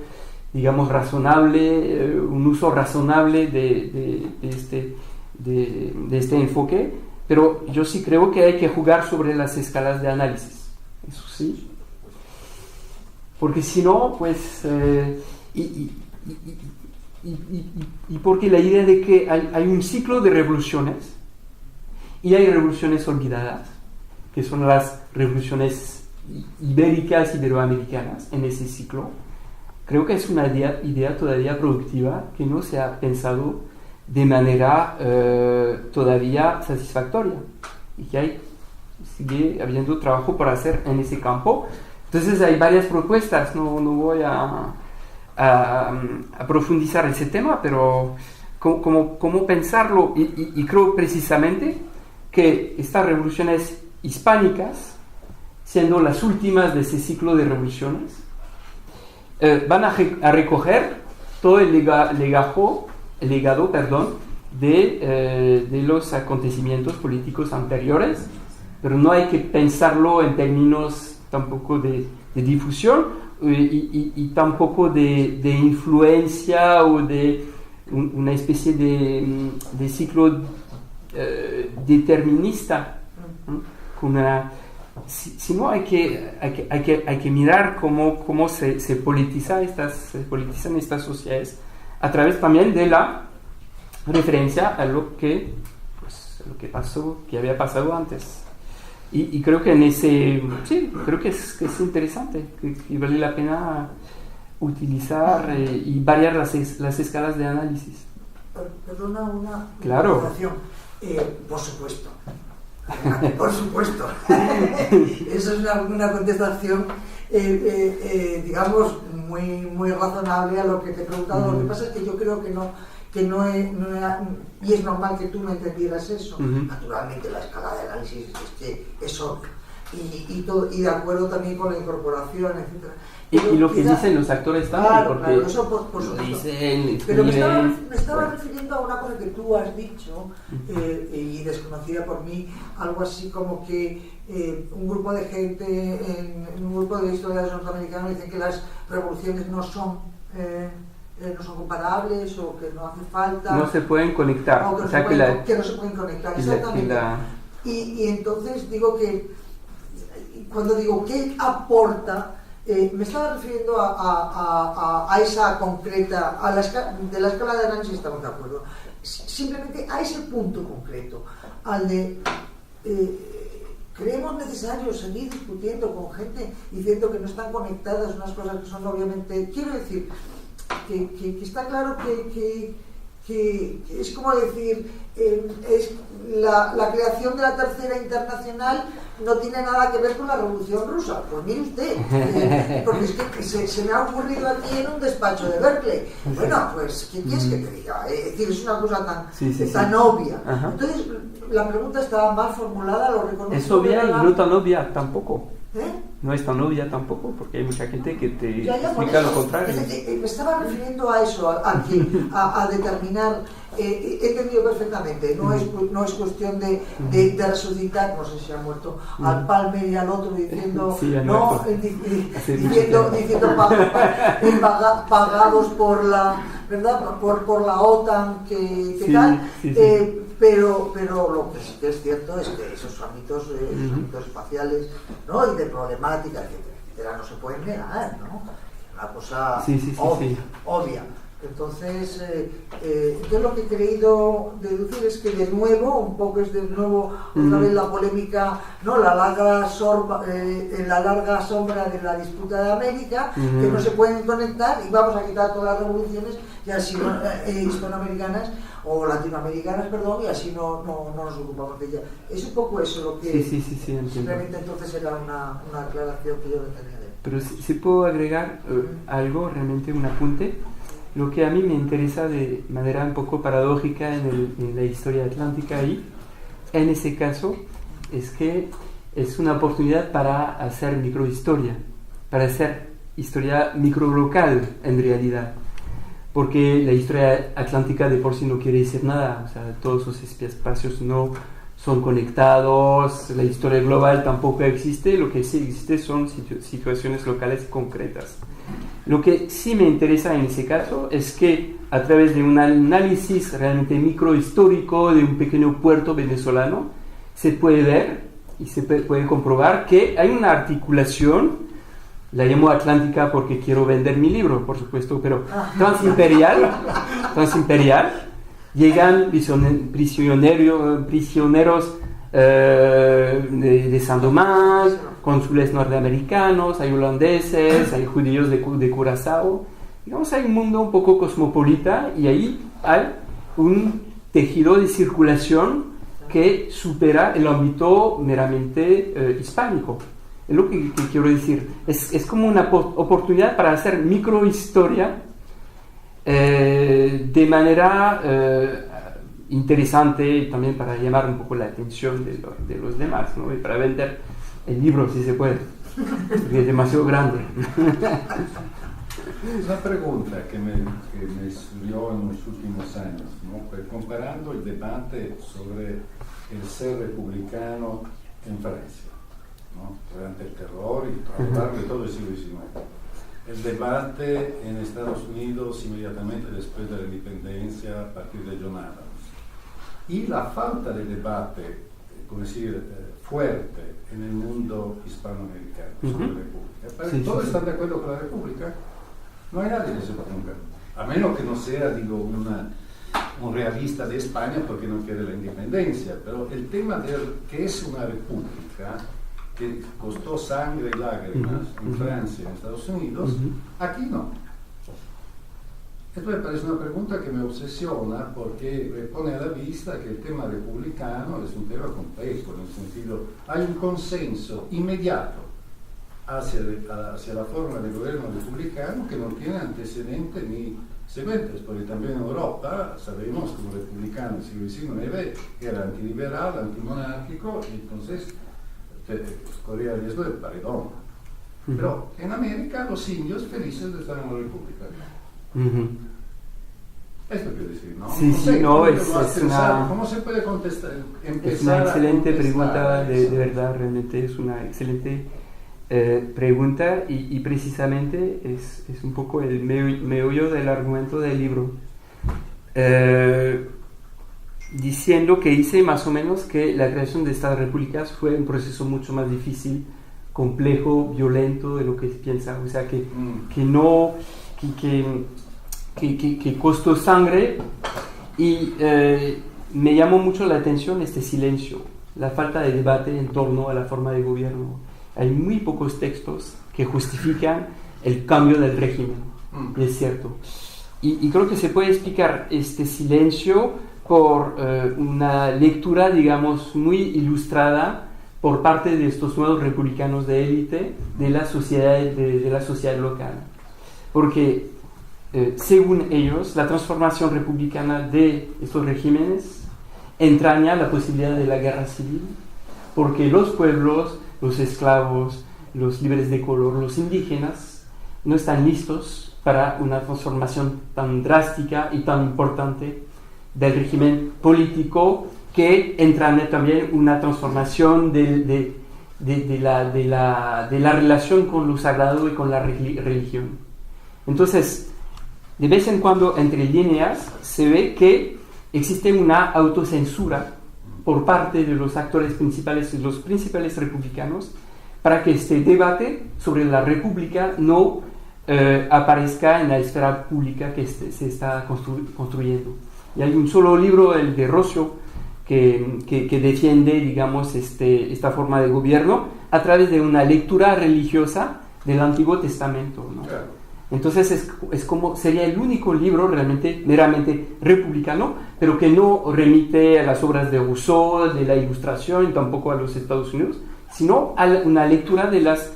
digamos, razonable, un uso razonable de este enfoque, pero yo sí creo que hay que jugar sobre las escalas de análisis. Eso sí. Porque si no, pues... y porque la idea de que hay un ciclo de revoluciones y hay revoluciones olvidadas, que son las revoluciones ibéricas, iberoamericanas, en ese ciclo, creo que es una idea todavía productiva que no se ha pensado de manera todavía satisfactoria y que sigue habiendo trabajo por hacer en ese campo. Entonces hay varias propuestas, no voy a profundizar ese tema, pero cómo pensarlo, y creo precisamente que estas revoluciones hispánicas, siendo las últimas de ese ciclo de revoluciones, van a recoger todo el legado de los acontecimientos políticos anteriores, pero no hay que pensarlo en términos tampoco de difusión y tampoco de influencia o de una especie de ciclo determinista, ¿no? Sino hay que mirar cómo se politizan estas sociedades a través también de la referencia a lo que había pasado antes. Y creo que creo que es interesante, que vale la pena utilizar y variar las escalas de análisis. Perdona una Claro. observación. Por supuesto. Por supuesto. Eso es una contestación, digamos, muy razonable a lo que te he preguntado. Lo que pasa es que yo creo que no y es normal que tú no entendieras eso. Naturalmente la escala de análisis es obvia. Y de acuerdo también con la incorporación, etcétera. Y lo que dicen los actores también, claro, porque claro, eso por supuesto. Dicen, Pero me estaba refiriendo a una cosa que tú has dicho, y desconocida por mí, algo así como que un grupo de gente, en un grupo de historiadores norteamericanos, dicen que las revoluciones no son comparables o que no hace falta. No se pueden conectar. O que, que no se pueden conectar, exactamente. Y entonces digo que, cuando digo ¿qué aporta? Me estaba refiriendo a esa concreta, de la escala de análisis estamos de acuerdo, simplemente a ese punto concreto, al de creemos necesario seguir discutiendo con gente diciendo que no están conectadas unas cosas que son obviamente, quiero decir que está claro que es como decir, es la creación de la Tercera Internacional no tiene nada que ver con la Revolución Rusa. Pues mire usted, porque es que se me ha ocurrido aquí en un despacho de Berkeley. Bueno, pues, ¿qué quieres que te diga? Es decir, es una cosa tan obvia. Ajá. Entonces, la pregunta estaba mal formulada, lo reconozco. Es obvia y no tan obvia tampoco. ¿Eh? No es tan obvia tampoco, porque hay mucha gente que te explica lo contrario. Me estaba refiriendo a eso, a determinar, he entendido perfectamente, no es cuestión de resucitar, no sé si ha muerto, al Palmer y al otro diciendo, sí, no, diciendo pagados por la, ¿verdad? Por la OTAN, que tal. Pero lo que sí que es cierto es que esos ámbitos espaciales, ¿no? Y de problemática, etcétera, no se pueden negar, ¿no? Una cosa obvia. Entonces, lo que he querido deducir es que de nuevo otra vez la polémica, ¿no? La larga sombra de la disputa de América, que no se pueden conectar, y vamos a quitar todas las revoluciones y así hispanoamericanas o latinoamericanas, perdón, y así no nos ocupamos de ella. Es un poco eso lo que simplemente entonces era una aclaración que yo no tenía de. Pero si puedo agregar algo, realmente un apunte. Lo que a mí me interesa de manera un poco paradójica en la historia atlántica ahí, en ese caso, es que es una oportunidad para hacer microhistoria, para hacer historia microlocal en realidad, porque la historia atlántica de por sí no quiere decir nada, o sea, todos esos espacios no son conectados, la historia global tampoco existe, lo que sí existe son situaciones locales concretas. Lo que sí me interesa en ese caso es que a través de un análisis realmente microhistórico de un pequeño puerto venezolano se puede ver y se puede comprobar que hay una articulación, la llamo atlántica porque quiero vender mi libro, por supuesto, pero transimperial, llegan prisioneros de Saint-Domingue, cónsules norteamericanos, hay holandeses, hay judíos de Curazao. Digamos, hay un mundo un poco cosmopolita y ahí hay un tejido de circulación que supera el ámbito meramente hispánico. Es lo que quiero decir. Es como una oportunidad para hacer microhistoria de manera interesante también para llamar un poco la atención de los demás, ¿no? Y para vender el libro si se puede, porque es demasiado grande. Una pregunta que me surgió en los últimos años, ¿no? Pues comparando el debate sobre el ser republicano en Francia, ¿no? Durante el terror y a lo largo de todo el siglo XIX. El debate en Estados Unidos inmediatamente después de la independencia a partir de John Adams. Y la falta de debate, como decir, fuerte en el mundo hispanoamericano sobre la República. Sí, ¿Todos sí, están de acuerdo con la República? No hay nadie que se oponga, a menos que no sea, digo, un realista de España porque no quiere la independencia, pero el tema de que es una república que costó sangre y lágrimas en Francia y en Estados Unidos, aquí no. Esto me parece una pregunta que me obsesiona porque me pone a la vista que el tema republicano es un tema complejo, en el sentido, hay un consenso inmediato hacia la forma de gobierno republicano que no tiene antecedentes ni sementes, porque también en Europa sabemos que el republicano del siglo XIX era antiliberal, antimonárquico, y entonces corría el riesgo del paredón. Pero en América los indios felices de estar en la república. Esto quiero decir, ¿no? Sí, sí, no, es una... ¿Cómo se puede contestar? Es una excelente pregunta, de verdad, realmente es una excelente pregunta y precisamente es un poco el meollo del argumento del libro. Diciendo que hice más o menos que la creación de estas repúblicas fue un proceso mucho más difícil, complejo, violento de lo que se piensa, o sea que costó sangre y me llamó mucho la atención este silencio, la falta de debate en torno a la forma de gobierno. Hay muy pocos textos que justifican el cambio del régimen, y es cierto. Y creo que se puede explicar este silencio por una lectura, digamos, muy ilustrada por parte de estos nuevos republicanos de élite de la sociedad local. Porque, según ellos, la transformación republicana de estos regímenes entraña la posibilidad de la guerra civil, porque los pueblos, los esclavos, los libres de color, los indígenas, no están listos para una transformación tan drástica y tan importante del régimen político que entraña también una transformación de la relación con lo sagrado y con la religión. Entonces, de vez en cuando, entre líneas, se ve que existe una autocensura por parte de los actores principales y los principales republicanos para que este debate sobre la república no aparezca en la esfera pública que se está construyendo. Y hay un solo libro, el de Rocio, que defiende, digamos, esta forma de gobierno a través de una lectura religiosa del Antiguo Testamento, ¿no? Entonces es como sería el único libro realmente meramente republicano, pero que no remite a las obras de Rousseau, de la Ilustración, y tampoco a los Estados Unidos, sino a una lectura de las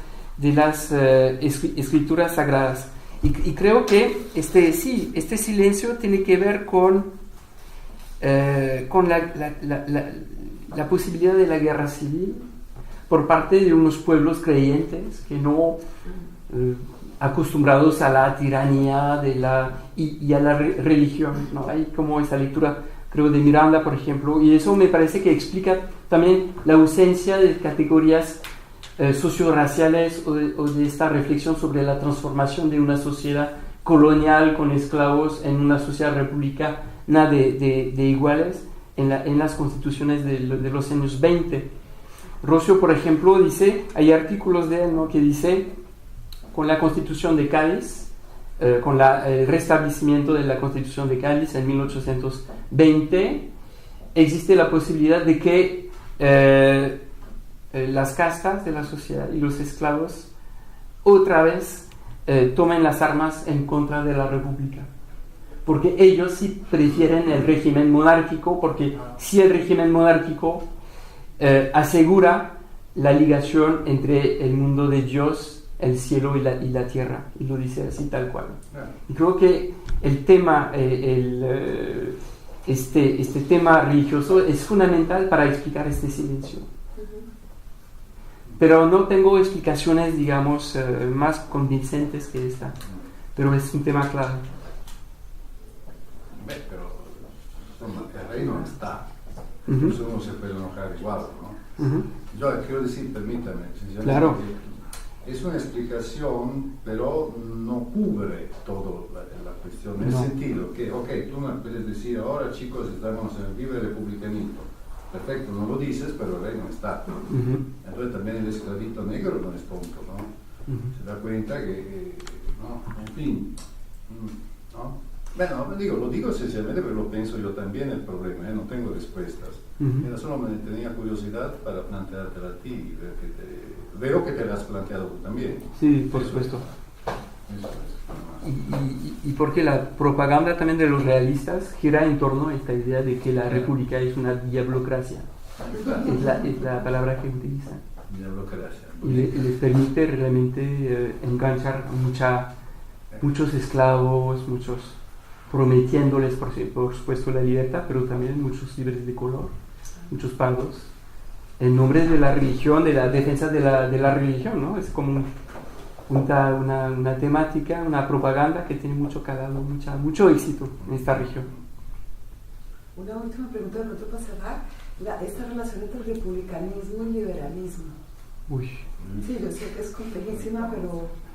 escrituras sagradas. Y creo que este silencio tiene que ver con la posibilidad de la guerra civil por parte de unos pueblos creyentes que no acostumbrados a la tiranía y a la religión, ¿no? Hay como esta lectura, creo, de Miranda, por ejemplo, y eso me parece que explica también la ausencia de categorías socioraciales o de esta reflexión sobre la transformación de una sociedad colonial con esclavos en una sociedad republicana de iguales en las constituciones de los años 20. Rocio, por ejemplo, dice, hay artículos de él, ¿no?, que dice, con la Constitución de Cádiz, con el restablecimiento de la Constitución de Cádiz en 1820, existe la posibilidad de que las castas de la sociedad y los esclavos otra vez tomen las armas en contra de la República. Porque ellos sí prefieren el régimen monárquico, porque si el régimen monárquico asegura la ligación entre el mundo de Dios, el cielo y la tierra, y lo dice así tal cual. Y creo que el tema, este tema religioso es fundamental para explicar este silencio. Pero no tengo explicaciones, digamos, más convincentes que esta. Pero es un tema clave. Pero el reino está. Entonces uno se puede enojar igual, ¿no? Yo quiero decir, permítame, claro. Es una explicación, pero no cubre todo la cuestión, en el sentido que, ok, tú me puedes decir, ahora chicos, estamos en el vive republicanismo. Perfecto, no lo dices, pero el reino está. Entonces también el esclavito negro no es tonto, ¿no? Se da cuenta que, ¿no? En fin, ¿no? Bueno, lo digo sencillamente porque lo pienso yo también el problema, no tengo respuestas. Era solo me tenía curiosidad para planteártela a ti y veo que te la has planteado tú también. Sí, por supuesto. Eso Y porque la propaganda también de los realistas gira en torno a esta idea de que la república es una diablocracia. Es la palabra que utilizan. Diablocracia. Y les permite realmente enganchar muchos esclavos, prometiéndoles por supuesto la libertad, pero también muchos libres de color, muchos pardos, en nombre de la religión, de la defensa de la religión, ¿no? Es como una temática, una propaganda que tiene mucho calado, mucho éxito en esta región. Una última pregunta de nosotros para cerrar, esta relación entre republicanismo y liberalismo. Uy. Sí, yo sé que es complejísima, pero...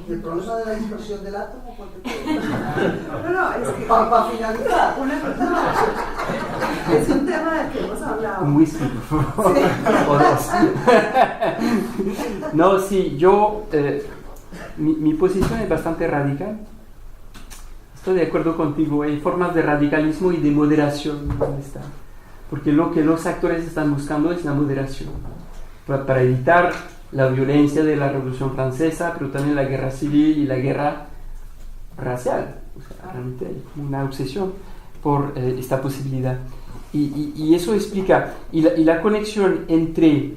El problema de la dispersión del átomo, No, es que... Para finalizar. Es un tema del que hemos hablado. Un whisky, por favor. Sí. O dos. No, sí, yo... mi posición es bastante radical. Estoy de acuerdo contigo. Hay formas de radicalismo y de moderación. Porque lo que los actores están buscando es la moderación. Para evitar la violencia de la Revolución Francesa, pero también la guerra civil y la guerra racial. O sea, realmente hay una obsesión por esta posibilidad. Y eso explica, y la conexión entre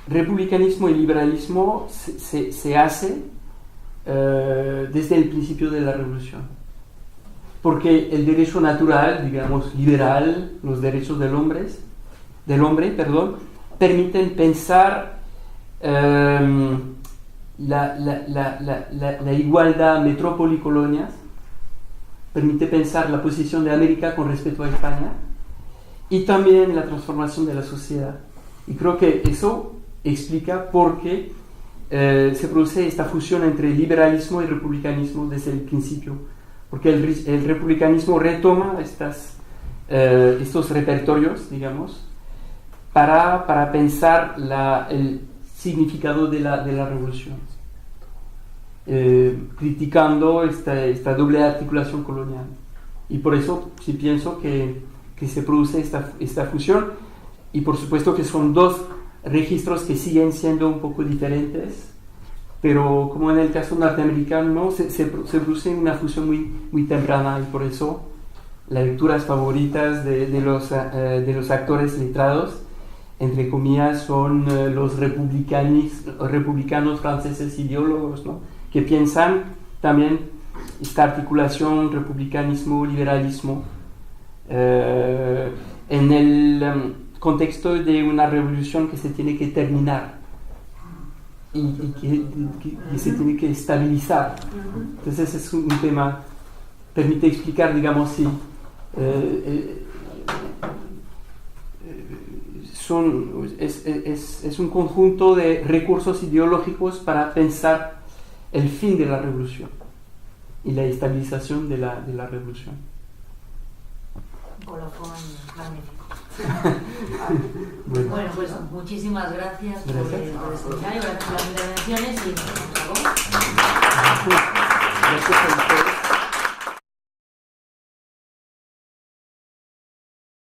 republicanismo y liberalismo se hace desde el principio de la Revolución. Porque el derecho natural, digamos, liberal, los derechos del hombre, permiten pensar la igualdad metrópoli-colonias, permite pensar la posición de América con respecto a España y también la transformación de la sociedad. Y creo que eso explica por qué se produce esta fusión entre liberalismo y republicanismo desde el principio, porque el republicanismo retoma estos repertorios, digamos, para pensar el significado de la revolución, criticando esta doble articulación colonial. Y por eso sí pienso que se produce esta fusión, y por supuesto que son dos registros que siguen siendo un poco diferentes, pero como en el caso norteamericano se produce una fusión muy temprana, y por eso las lecturas favoritas de los actores letrados, entre comillas, son los republicanos franceses ideólogos, ¿no? Que piensan también esta articulación republicanismo-liberalismo en el contexto de una revolución que se tiene que terminar y que se tiene que estabilizar. Entonces es un tema, permite explicar, digamos, si es un conjunto de recursos ideológicos para pensar el fin de la revolución y la estabilización de la revolución. Un colofón magnífico. Bueno, Bueno, pues muchísimas gracias por este seminario, gracias por las intervenciones y nos vemos.